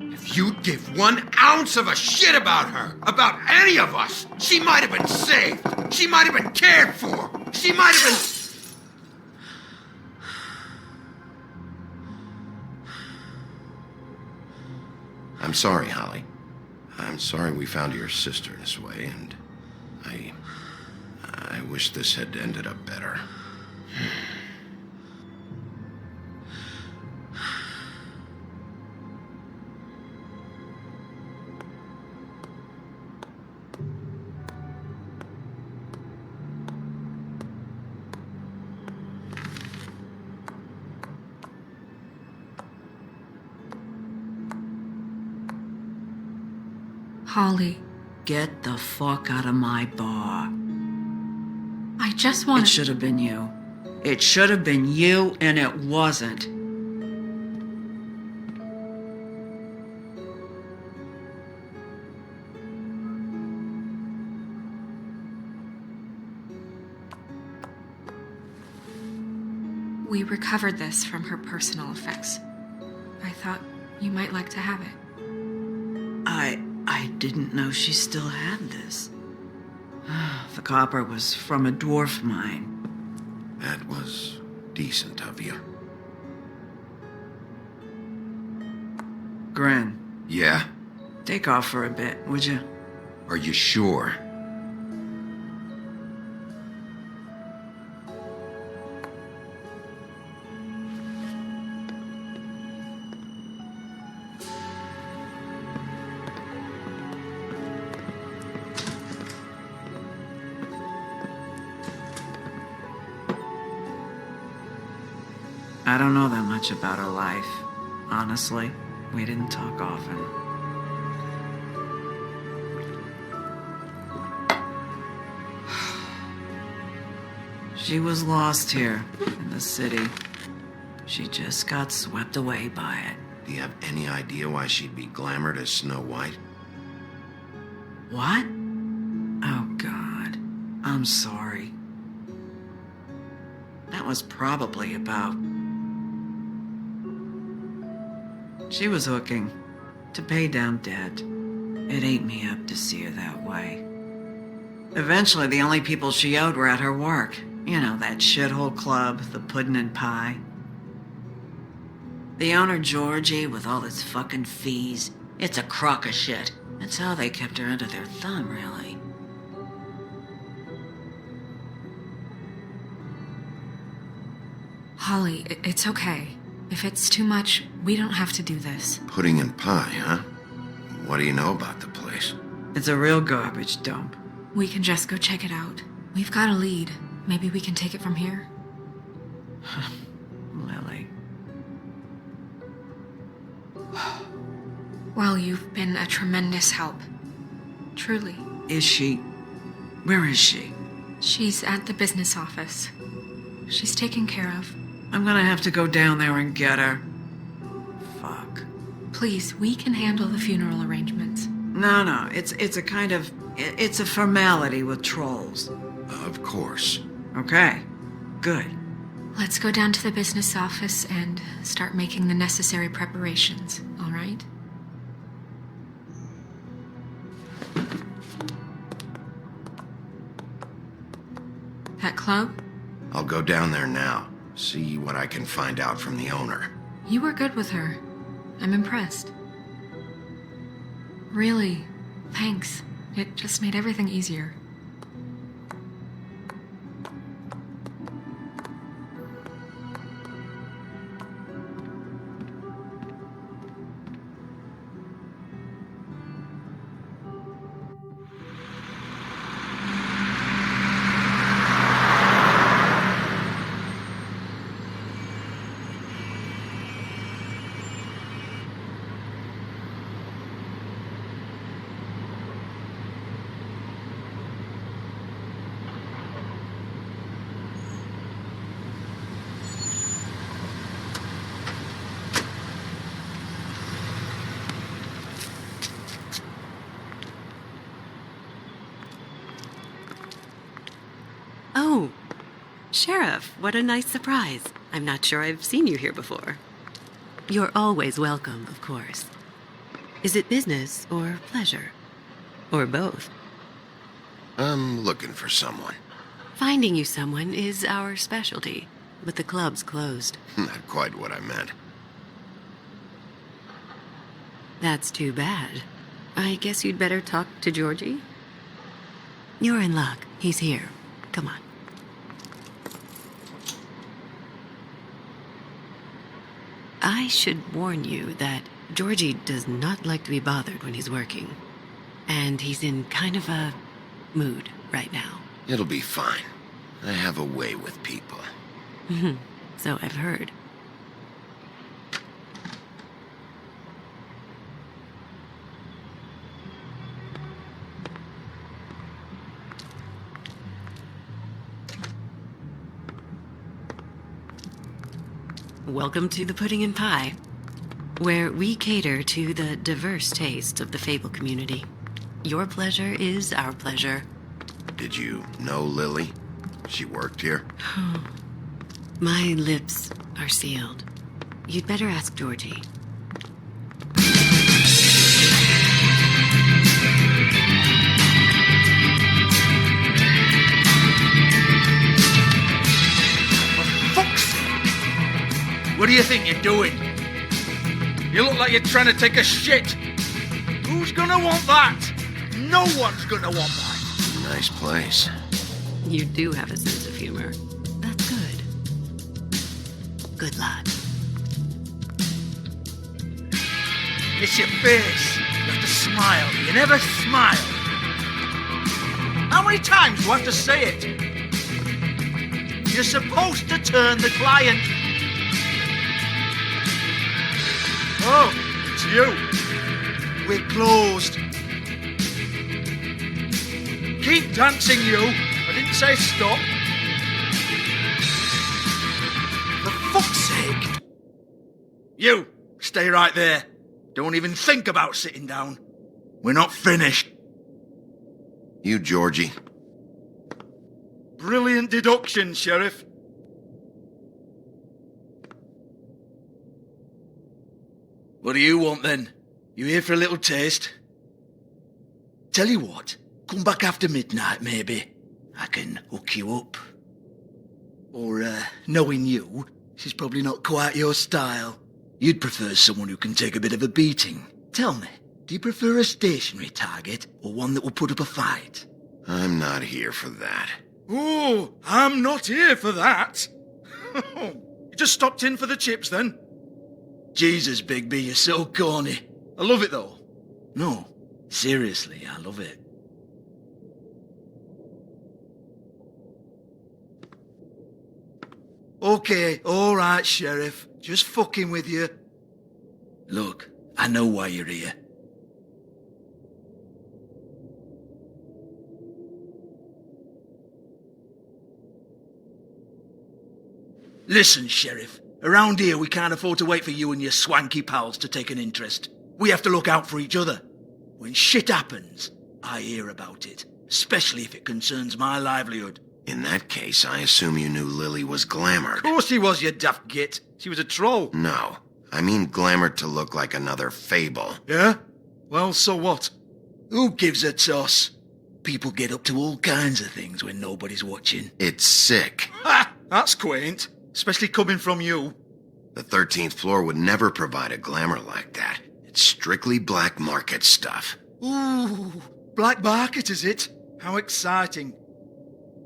If you'd give 1 ounce of a shit about her, about any of us, she might have been saved. She might have been cared for. She might have been... I'm sorry, Holly. I'm sorry we found your sister this way, and I wish this had ended up better. Holly, Get the fuck out of my bar. I just want It should have been you. It should have been you, and it wasn't. We recovered this from her personal effects. I thought you might like to have it. I didn't know she still had this. The copper was from a dwarf mine. That was decent of you. Gren, Yeah? take off for a bit, would you? Are you sure? I don't know that much about her life. Honestly, we didn't talk often. She was lost here in the city. She just got swept away by it. Do you have any idea why she'd be glamored as Snow White? What? Oh, God. I'm sorry. That was probably about... She was hooking to pay down debt. It ate me up to see her that way. Eventually, the only people she owed were at her work. You know, that shithole club, the Puddin' and Pie. The owner, Georgie, with all his fucking fees. It's a crock of shit. That's how they kept her under their thumb, really. Holly, it's okay. If it's too much, we don't have to do this. Pudding and pie, huh? What do you know about the place? It's a real garbage dump. We can just go check it out. We've got a lead. Maybe we can take it from here. Lily. Well, you've been a tremendous help. Truly. Is she? Where is she? She's at the business office. She's taken care of. I'm gonna have to go down there and get her. Fuck. Please, we can handle the funeral arrangements. No, it's a kind of... It's a formality with trolls. Of course. Okay, good. Let's go down to the business office and start making the necessary preparations, all right? That club? I'll go down there now. See what I can find out from the owner. You were good with her. I'm impressed. Really, thanks. It just made everything easier. Oh, Sheriff, what a nice surprise. I'm not sure I've seen you here before. You're always welcome, of course. Is it business or pleasure? Or both? I'm looking for someone. Finding you someone is our specialty, but the club's closed. Not quite what I meant. That's too bad. I guess you'd better talk to Georgie? You're in luck. He's here. Come on. I should warn you that Georgie does not like to be bothered when he's working. And he's in kind of a mood right now. It'll be fine. I have a way with people. So I've heard. Welcome to the Pudding and Pie, where we cater to the diverse tastes of the Fable community. Your pleasure is our pleasure. Did you know Lily? She worked here? My lips are sealed. You'd better ask Georgie. What do you think you're doing? You look like you're trying to take a shit. Who's gonna want that? No one's gonna want that. Nice place. You do have a sense of humor. That's good. Good lad. It's your face. You have to smile. You never smile. How many times do I have to say it? You're supposed to turn the client. Oh, it's you. We're closed. Keep dancing, you. I didn't say stop. For fuck's sake. You, stay right there. Don't even think about sitting down. We're not finished. You, Georgie. Brilliant deduction, Sheriff. What do you want, then? You here for a little taste? Tell you what, come back after midnight, maybe. I can hook you up. Or, knowing you, she's probably not quite your style. You'd prefer someone who can take a bit of a beating. Tell me, do you prefer a stationary target, or one that will put up a fight? I'm not here for that. Oh, I'm not here for that. You just stopped in for the chips, then? Jesus, Bigby, you're so corny. I love it though. No, seriously, I love it. Okay, alright, Sheriff. Just fucking with you. Look, I know why you're here. Listen, Sheriff. Around here, we can't afford to wait for you and your swanky pals to take an interest. We have to look out for each other. When shit happens, I hear about it. Especially if it concerns my livelihood. In that case, I assume you knew Lily was glamored. Of course she was, you daft git. She was a troll. No, I mean glamored to look like another fable. Yeah? Well, so what? Who gives a toss? People get up to all kinds of things when nobody's watching. It's sick. Ha! That's quaint. Especially coming from you. The 13th floor would never provide a glamour like that. It's strictly black market stuff. Ooh, black market, is it? How exciting.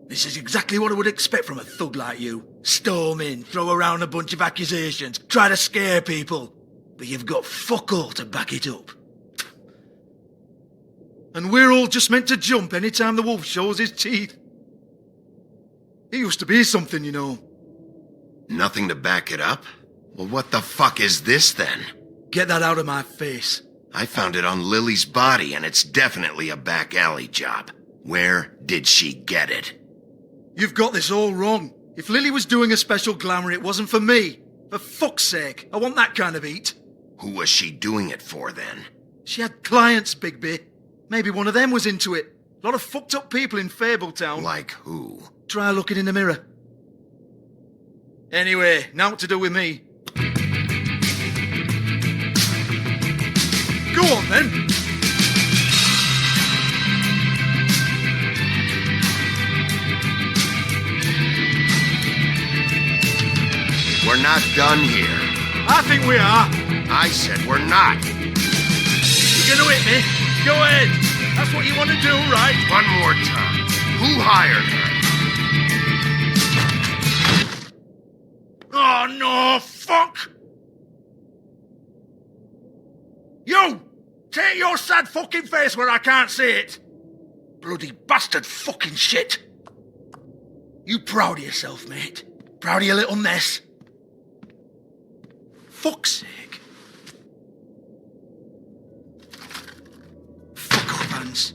This is exactly what I would expect from a thug like you. Storm in, throw around a bunch of accusations, try to scare people. But you've got fuck all to back it up. And we're all just meant to jump any time the wolf shows his teeth. He used to be something, you know. Nothing to back it up? Well, what the fuck is this then? Get that out of my face. I found it on Lily's body, and it's definitely a back alley job. Where did she get it? You've got this all wrong. If Lily was doing a special glamour, it wasn't for me. For fuck's sake, I want that kind of eat. Who was she doing it for, then? She had clients, Bigby. Maybe one of them was into it. A lot of fucked up people in Fabletown. Like who? Try looking in the mirror. Anyway, now what to do with me. Go on, then. We're not done here. I think we are. I said we're not. You're gonna hit me? Go ahead. That's what you want to do, right? One more time. Who hired her? Oh, no, fuck! You! Take your sad fucking face where I can't see it! Bloody bastard fucking shit! You proud of yourself, mate? Proud of your little mess? Fuck's sake. Fuck off, Hans.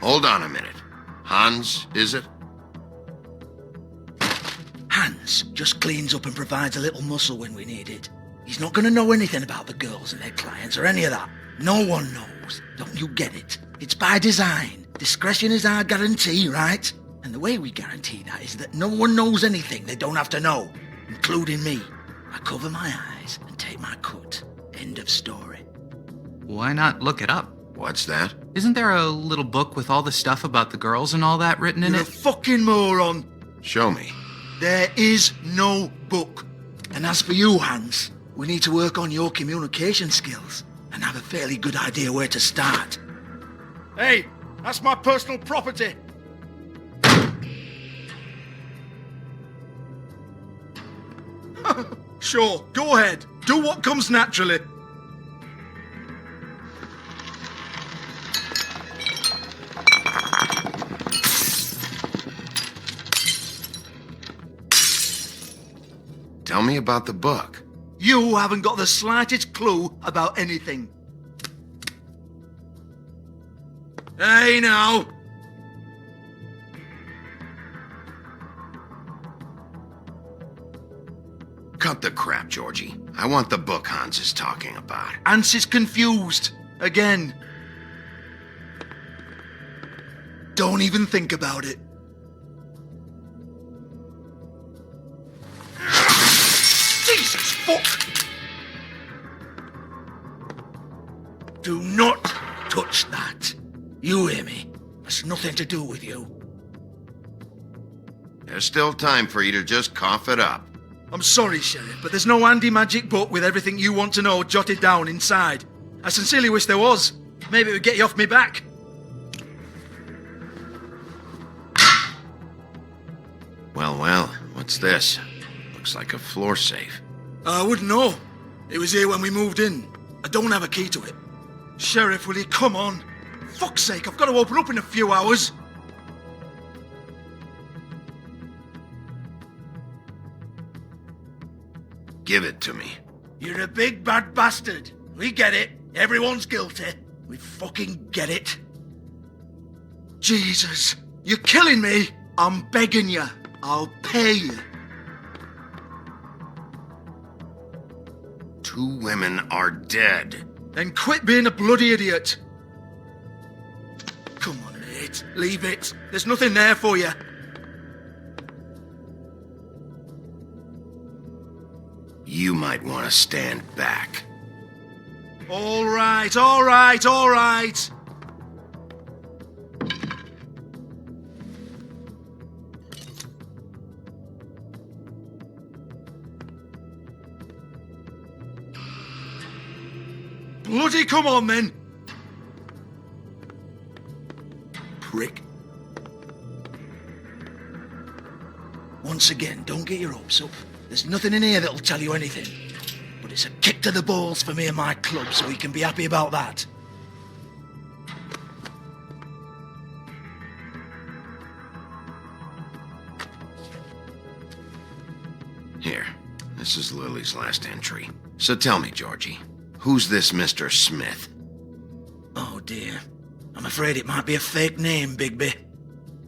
Hold on a minute. Hans, is it? Hans just cleans up and provides a little muscle when we need it. He's not going to know anything about the girls and their clients or any of that. No one knows. Don't you get it? It's by design. Discretion is our guarantee, right? And the way we guarantee that is that no one knows anything they don't have to know, including me. I cover my eyes and take my cut. End of story. Why not look it up? What's that? Isn't there a little book with all the stuff about the girls and all that written in You're it? a fucking moron. Show me. There is no book. And as for you, Hans, we need to work on your communication skills and have a fairly good idea where to start. Hey, that's my personal property. Sure, go ahead. Do what comes naturally. Tell me about the book. You haven't got the slightest clue about anything. Hey, now. Cut the crap, Georgie. I want the book Hans is talking about. Hans is confused. Again. Don't even think about it. Jesus fuck! Do not touch that. You hear me? It's nothing to do with you. There's still time for you to just cough it up. I'm sorry, Sheriff, but there's no handy magic book with everything you want to know jotted down inside. I sincerely wish there was. Maybe it would get you off me back. Well, what's this? Looks like a floor safe. I wouldn't know. It was here when we moved in. I don't have a key to it. Sheriff, will you come on? Fuck's sake, I've got to open up in a few hours. Give it to me. You're a big bad bastard. We get it. Everyone's guilty. We fucking get it. Jesus, you're killing me. I'm begging you. I'll pay you. 2 women are dead. Then quit being a bloody idiot. Come on, Nate. Leave it. There's nothing there for you. You might want to stand back. All right, all right, all right. Bloody come on, then. Prick. Once again, don't get your hopes up. There's nothing in here that'll tell you anything. But it's a kick to the balls for me and my club, so you can be happy about that. Here, this is Lily's last entry. So tell me, Georgie, who's this Mr. Smith? Oh dear. I'm afraid it might be a fake name, Bigby.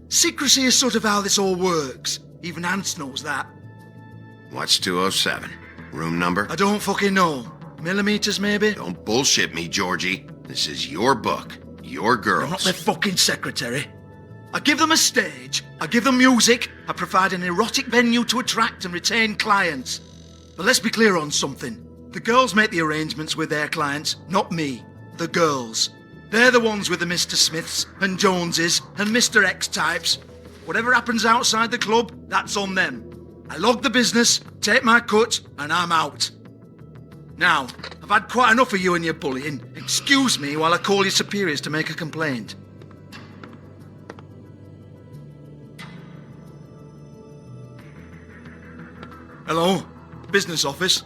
Secrecy is sort of how this all works. Even Ants knows that. What's 207? Room number? I don't fucking know. Millimeters, maybe? Don't bullshit me, Georgie. This is your book. Your girls. I'm not their fucking secretary. I give them a stage. I give them music. I provide an erotic venue to attract and retain clients. But let's be clear on something. The girls make the arrangements with their clients, not me. The girls. They're the ones with the Mr. Smiths and Joneses and Mr. X types. Whatever happens outside the club, that's on them. I log the business, take my cut, and I'm out. Now, I've had quite enough of you and your bullying. Excuse me while I call your superiors to make a complaint. Hello? Business office?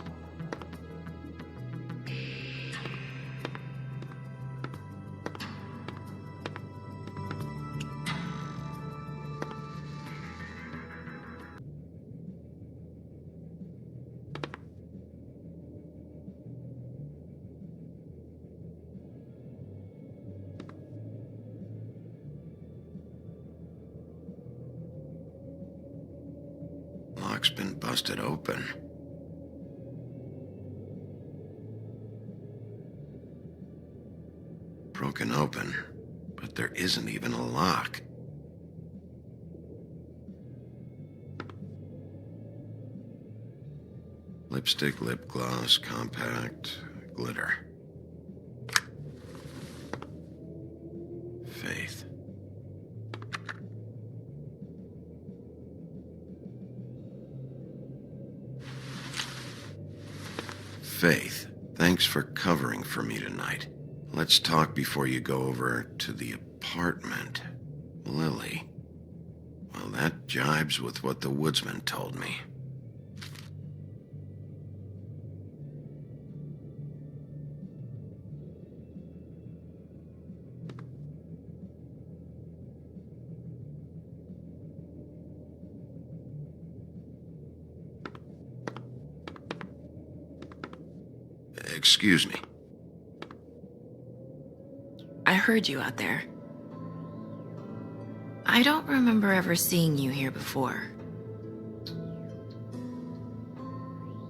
Lock's been busted open. Broken open, but there isn't even a lock. Lipstick, lip gloss, compact, glitter. Faith. Faith, thanks for covering for me tonight. Let's talk before you go over to the apartment. Lily. Well, that jibes with what the woodsman told me. Excuse me. I heard you out there. I don't remember ever seeing you here before.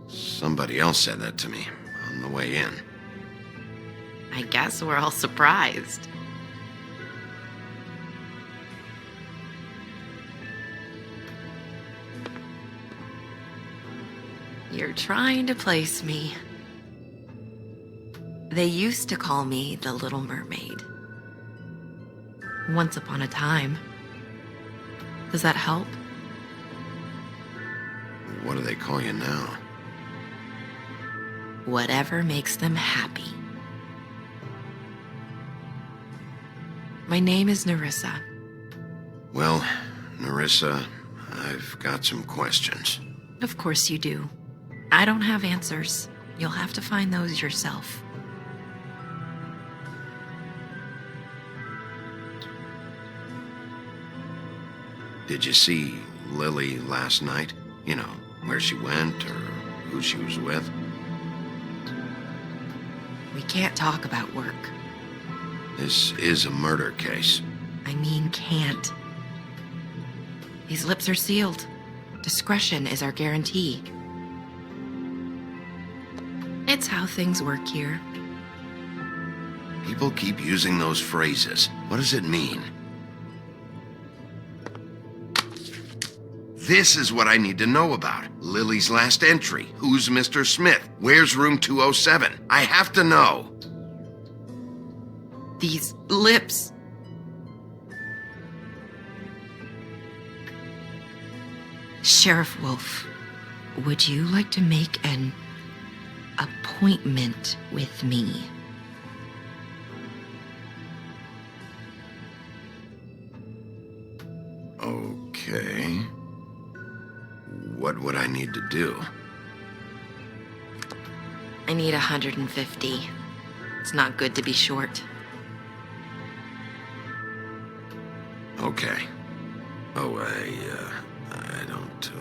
Somebody else said that to me on the way in. I guess we're all surprised. You're trying to place me. They used to call me the Little Mermaid. Once upon a time. Does that help? What do they call you now? Whatever makes them happy. My name is Nerissa. Well, Nerissa, I've got some questions. Of course you do. I don't have answers. You'll have to find those yourself. Did you see Lily last night? You know, where she went or who she was with? We can't talk about work. This is a murder case. I mean, can't. These lips are sealed. Discretion is our guarantee. It's how things work here. People keep using those phrases. What does it mean? This is what I need to know about. Lily's last entry. Who's Mr. Smith? Where's room 207? I have to know. These lips. Sheriff Wolf, would you like to make an appointment with me? Okay. What would I need to do? I need 150. It's not good to be short. Okay. Oh, I don't,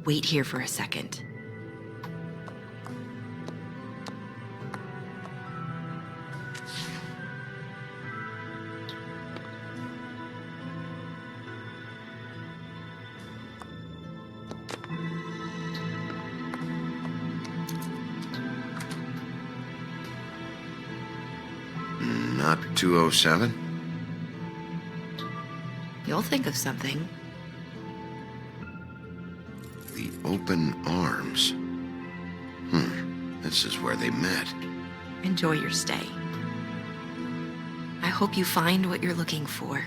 Wait here for a second. Not 207? You'll think of something. The open arms. This is where they met. Enjoy your stay. I hope you find what you're looking for.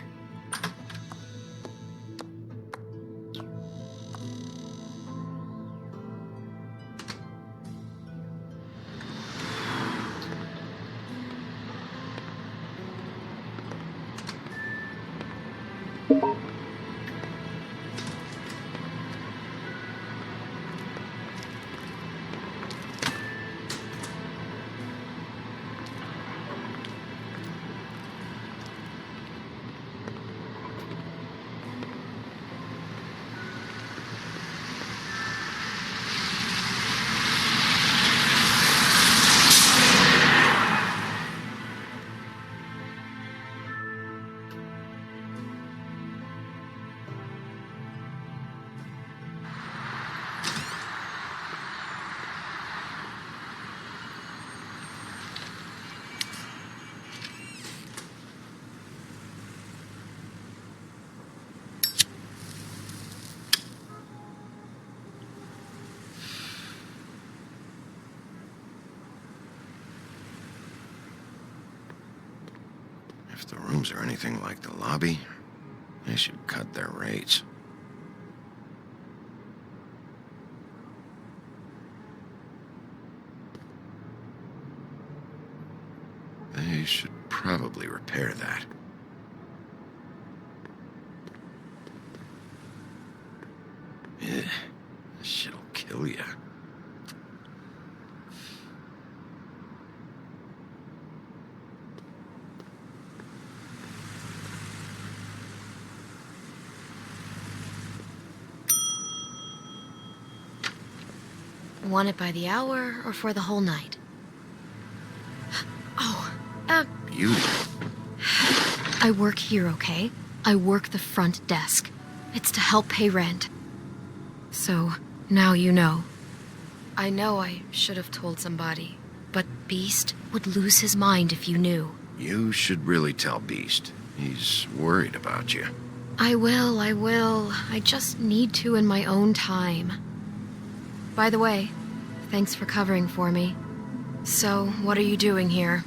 If the rooms are anything like the lobby, they should cut their rates. They should probably repair that. This shit'll kill ya. Want it by the hour or for the whole night? Oh, Beautiful. I work here, okay? I work the front desk. It's to help pay rent. So, now you know. I know I should have told somebody, but Beast would lose his mind if you knew. You should really tell Beast. He's worried about you. I will. I just need to in my own time. By the way, thanks for covering for me. So, what are you doing here?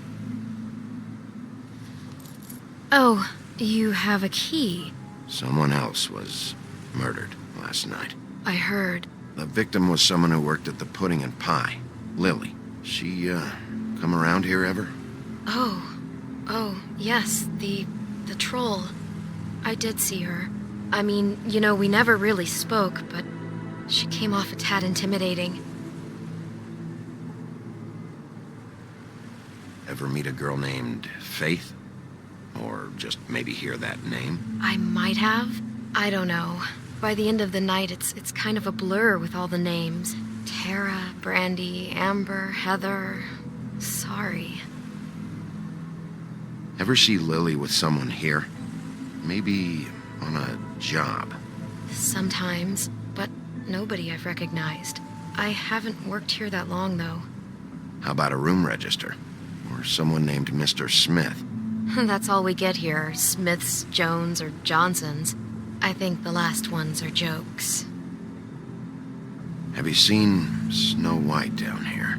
Oh, you have a key. Someone else was murdered last night. I heard. The victim was someone who worked at the Pudding and Pie. Lily. She, come around here ever? Oh, Oh, yes, the troll. I did see her. I mean, you know, we never really spoke, but she came off a tad intimidating. Ever meet a girl named Faith? Or just maybe hear that name? I might have. I don't know. By the end of the night, it's kind of a blur with all the names. Tara, Brandy, Amber, Heather. Sorry. Ever see Lily with someone here? Maybe on a job? Sometimes, but nobody I've recognized. I haven't worked here that long, though. How about a room register? Or someone named Mr. Smith? That's all we get here, Smiths, Jones, or Johnsons. I think the last ones are jokes. Have you seen Snow White down here?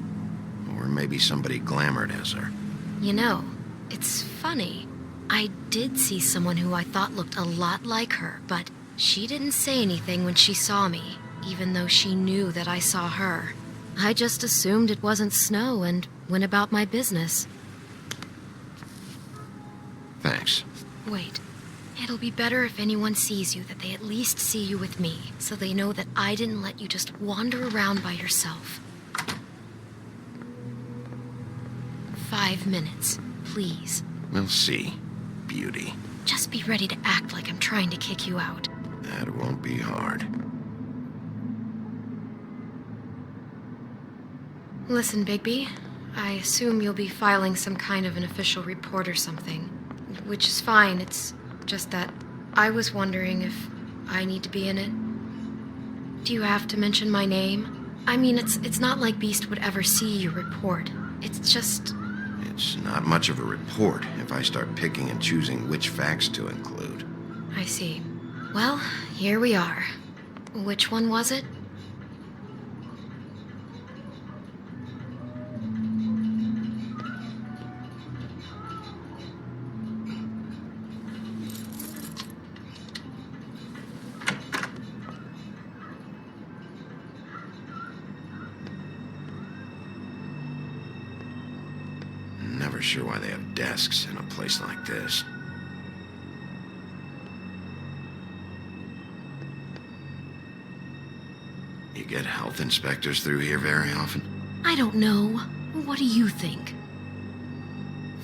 Or maybe somebody glamored as her? You know, it's funny. I did see someone who I thought looked a lot like her, but she didn't say anything when she saw me, even though she knew that I saw her. I just assumed it wasn't Snow and went about my business. Thanks. Wait. It'll be better if anyone sees you that they at least see you with me, so they know that I didn't let you just wander around by yourself. 5 minutes, please. We'll see, beauty. Just be ready to act like I'm trying to kick you out. That won't be hard. Listen, Bigby, I assume you'll be filing some kind of an official report or something. Which is fine, it's just that I was wondering if I need to be in it. Do you have to mention my name? I mean, it's not like Beast would ever see your report. It's just... It's not much of a report if I start picking and choosing which facts to include. I see. Well, here we are. Which one was it? Never sure why they have desks in a place like this. You get health inspectors through here very often? I don't know. What do you think?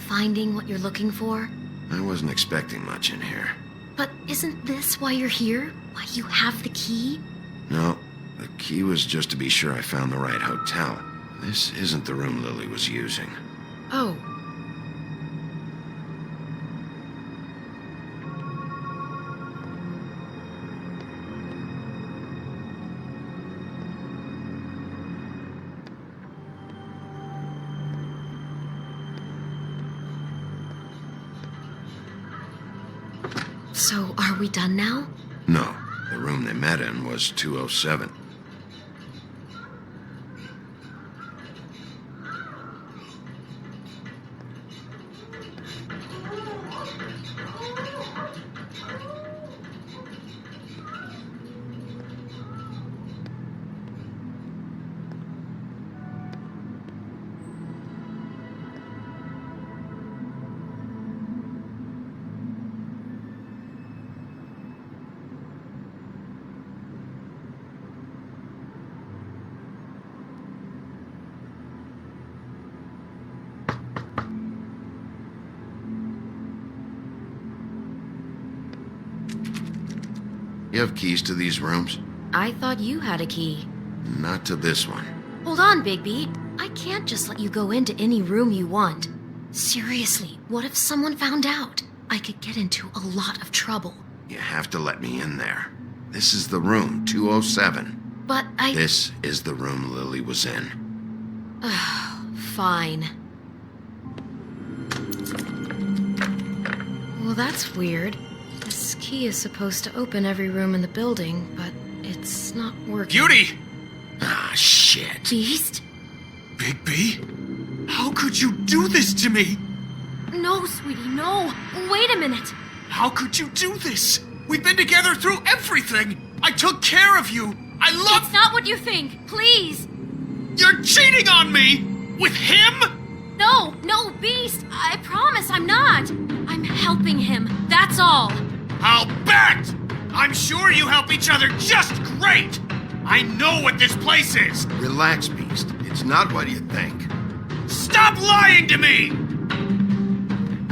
Finding what you're looking for? I wasn't expecting much in here. But isn't this why you're here? Why you have the key? No, the key was just to be sure I found the right hotel. This isn't the room Lily was using. Oh. So, are we done now? No, the room they met in was 207. You have keys to these rooms? I thought you had a key. Not to this one. Hold on, Bigby. I can't just let you go into any room you want. Seriously, what if someone found out? I could get into a lot of trouble. You have to let me in there. This is the room, 207. But This is the room Lily was in. Fine. Well, that's weird. This key is supposed to open every room in the building, but it's not working. Beauty! Ah, shit. Beast? Bigby? How could you do this to me? No, sweetie, no. Wait a minute. How could you do this? We've been together through everything. I took care of you. I love... It's not what you think. Please. You're cheating on me! With him? No, Beast. I promise I'm not. not! I'm helping him, that's all! I'll bet! I'm sure you help each other just great! I know what this place is! Relax, Beast. It's not what you think. Stop lying to me!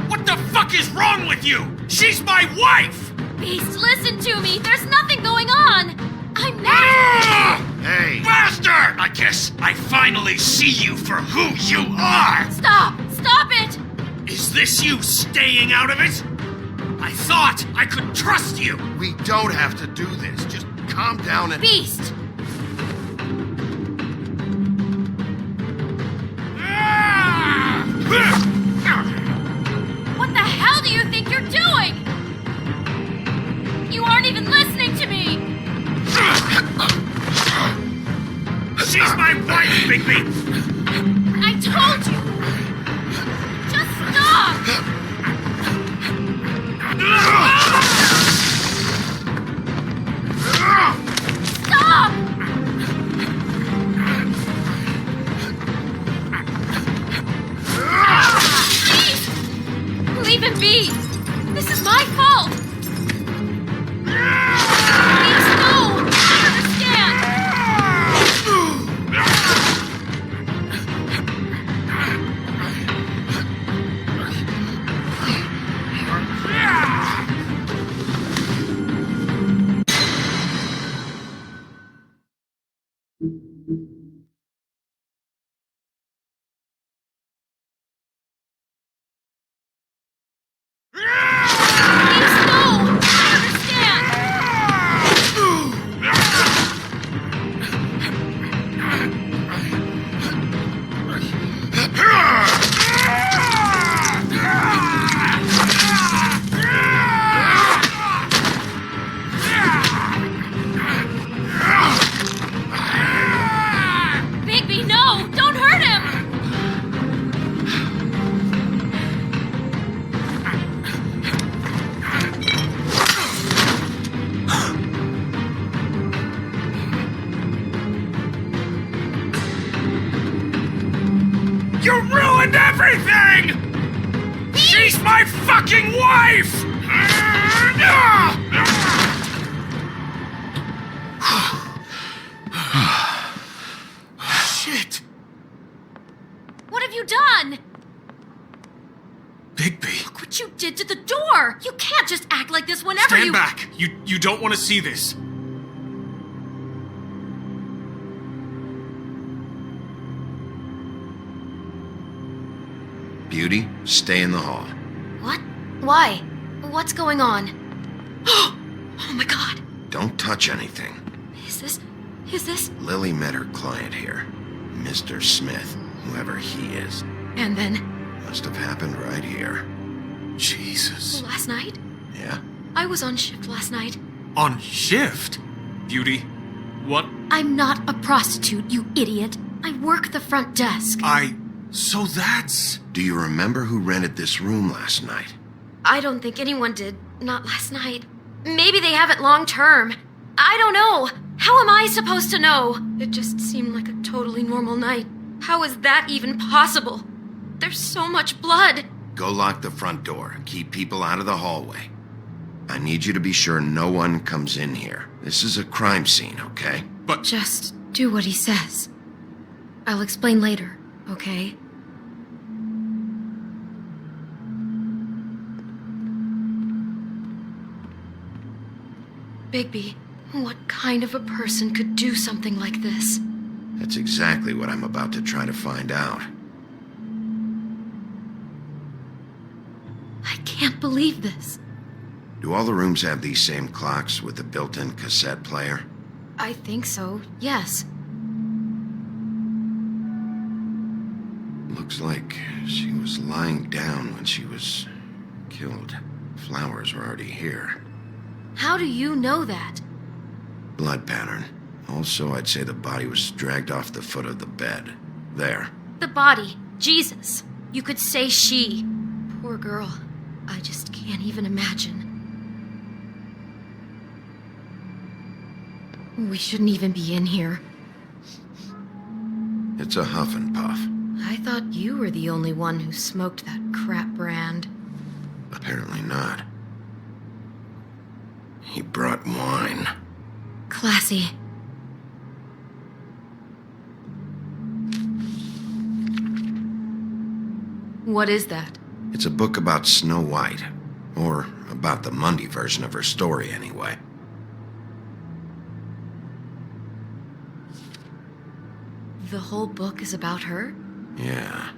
What the fuck is wrong with you? She's my wife! Beast, listen to me! There's nothing going on! I'm not... Hey! Bastard! I guess I finally see you for who you are! Stop! Stop it! Is this you staying out of it? I thought I could trust you! We don't have to do this. Just calm down and... Beast! What the hell do you think you're doing? You aren't even listening to me! She's my wife, Bigby! I told you! Just stop! Stop! Please! Leave him be! This is my fault! Please, no! I understand! Bigby, no! Don't hurt him! You ruined everything! She's my fucking wife! Shit! What have you done? Bigby. Look what you did to the door! You can't just act like this whenever Stand you- back! You don't want to see this. Beauty, stay in the hall. What? Why? What's going on? Oh my god! Don't touch anything. Is this? Lily met her client here. Mr. Smith, whoever he is. And then, Must have happened right here. Jesus. last night? Yeah? I was on shift last night. On shift? Beauty, what? I'm not a prostitute, you idiot. I work the front desk. So that's... Do you remember who rented this room last night? I don't think anyone did. Not last night. Maybe they have it long term. I don't know. How am I supposed to know? It just seemed like a totally normal night. How is that even possible? There's so much blood. Go lock the front door. Keep people out of the hallway. I need you to be sure no one comes in here. This is a crime scene, okay? But... Just do what he says. I'll explain later, okay? Bigby, what kind of a person could do something like this? That's exactly what I'm about to try to find out. I can't believe this. Do all the rooms have these same clocks with the built-in cassette player? I think so, yes. Looks like she was lying down when she was killed. Flowers were already here. How do you know that? Blood pattern. Also, I'd say the body was dragged off the foot of the bed. There. The body. Jesus. You could say she. Poor girl. I just can't even imagine. We shouldn't even be in here. It's a huff and puff. I thought you were the only one who smoked that crap brand. Apparently not. He brought wine. Classy. What is that? It's a book about Snow White. Or about the Mundy version of her story, anyway. The whole book is about her? Yeah.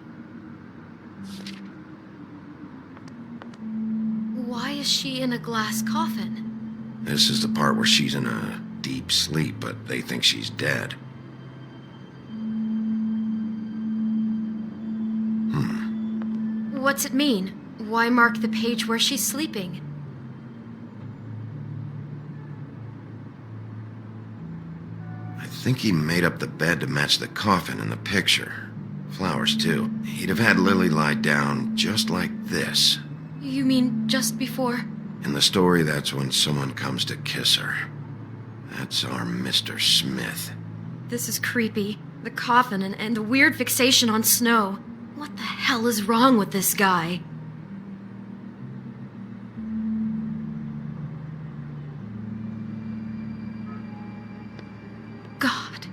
Why is she in a glass coffin? This is the part where she's in a deep sleep, but they think she's dead. What's it mean? Why mark the page where she's sleeping? I think he made up the bed to match the coffin in the picture. Flowers, too. He'd have had Lily lie down just like this. You mean just before? In the story, that's when someone comes to kiss her. That's our Mr. Smith. This is creepy. The coffin and the weird fixation on Snow. What the hell is wrong with this guy? God.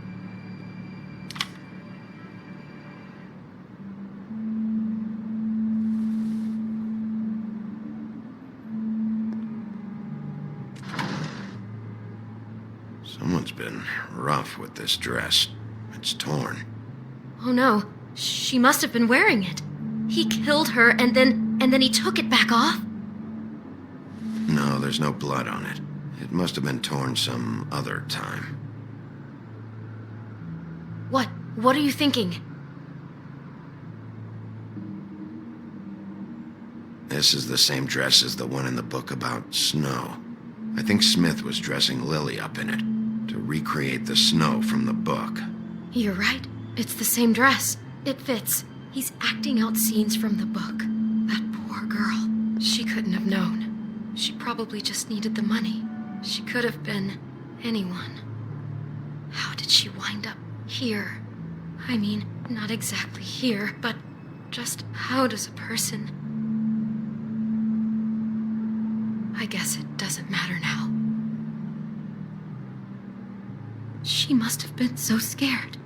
Someone's been rough with this dress. It's torn. Oh no, she must have been wearing it. He killed her and then he took it back off? No, there's no blood on it. It must have been torn some other time. What are you thinking? This is the same dress as the one in the book about Snow. I think Smith was dressing Lily up in it to recreate the Snow from the book. You're right. It's the same dress. It fits. He's acting out scenes from the book. That poor girl. She couldn't have known. She probably just needed the money. She could have been anyone. How did she wind up here? I mean, not exactly here, but just how does a person... I guess it doesn't matter now. She must have been so scared.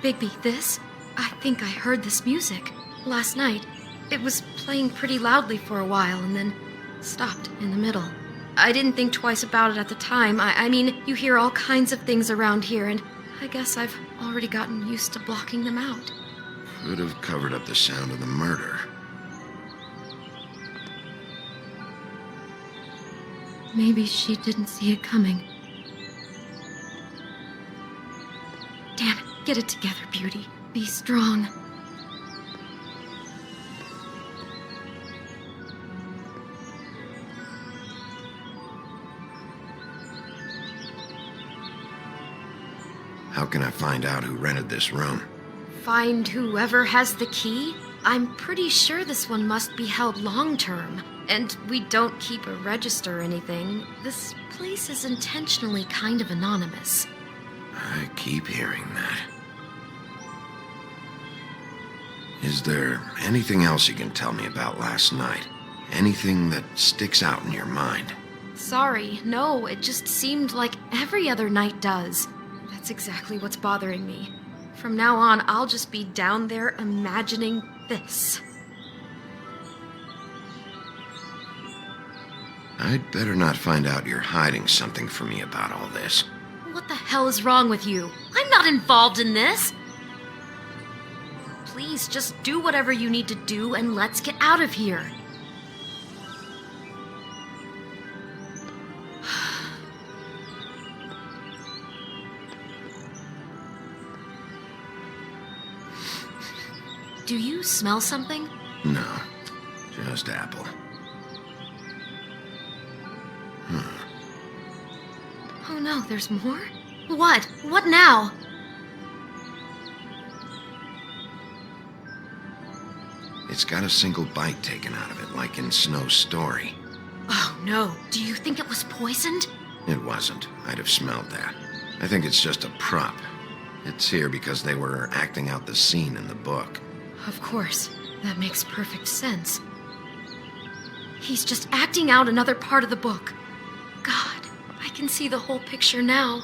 Bigby, this? I think I heard this music. Last night. It was playing pretty loudly for a while and then stopped in the middle. I didn't think twice about it at the time. I mean, you hear all kinds of things around here, and I guess I've already gotten used to blocking them out. Could have covered up the sound of the murder. Maybe she didn't see it coming. Damn it. Get it together, Beauty. Be strong. How can I find out who rented this room? Find whoever has the key? I'm pretty sure this one must be held long-term. And we don't keep a register or anything. This place is intentionally kind of anonymous. I keep hearing that. Is there anything else you can tell me about last night? Anything that sticks out in your mind? Sorry, no, it just seemed like every other night does. That's exactly what's bothering me. From now on, I'll just be down there imagining this. I'd better not find out you're hiding something from me about all this. What the hell is wrong with you? I'm not involved in this! Please, just do whatever you need to do and let's get out of here. Do you smell something? No, just apple. Oh no, there's more? What? What now? It's got a single bite taken out of it, like in Snow's story. Oh no. Do you think it was poisoned? It wasn't. I'd have smelled that. I think it's just a prop. It's here because they were acting out the scene in the book. Of course. That makes perfect sense. He's just acting out another part of the book. God, I can see the whole picture now.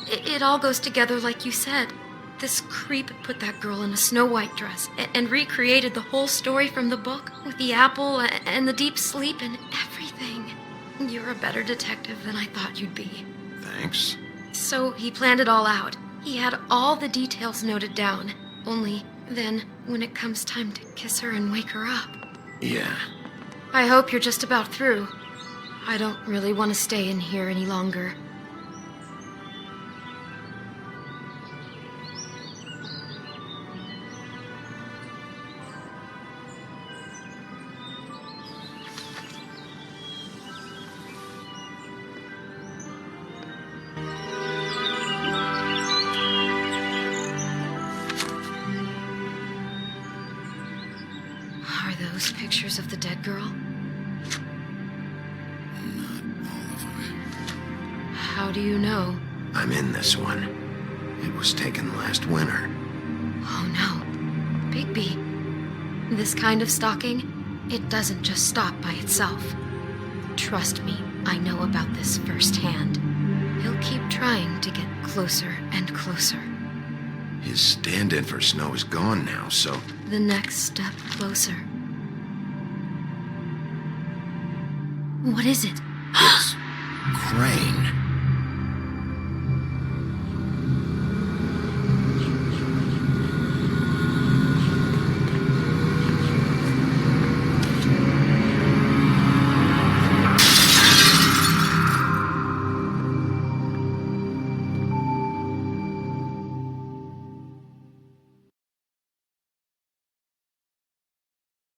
It all goes together like you said. This creep put that girl in a Snow White dress and recreated the whole story from the book with the apple and the deep sleep and everything. You're a better detective than I thought you'd be. Thanks. So he planned it all out. He had all the details noted down. Only then, when it comes time to kiss her and wake her up. Yeah. I hope you're just about through. I don't really want to stay in here any longer. Are those pictures of the dead girl? How do you know? I'm in this one. It was taken last winter. Oh no. Bigby. This kind of stalking, it doesn't just stop by itself. Trust me, I know about this firsthand. He'll keep trying to get closer and closer. His stand-in for Snow is gone now, so... The next step closer. What is it? It's Crane.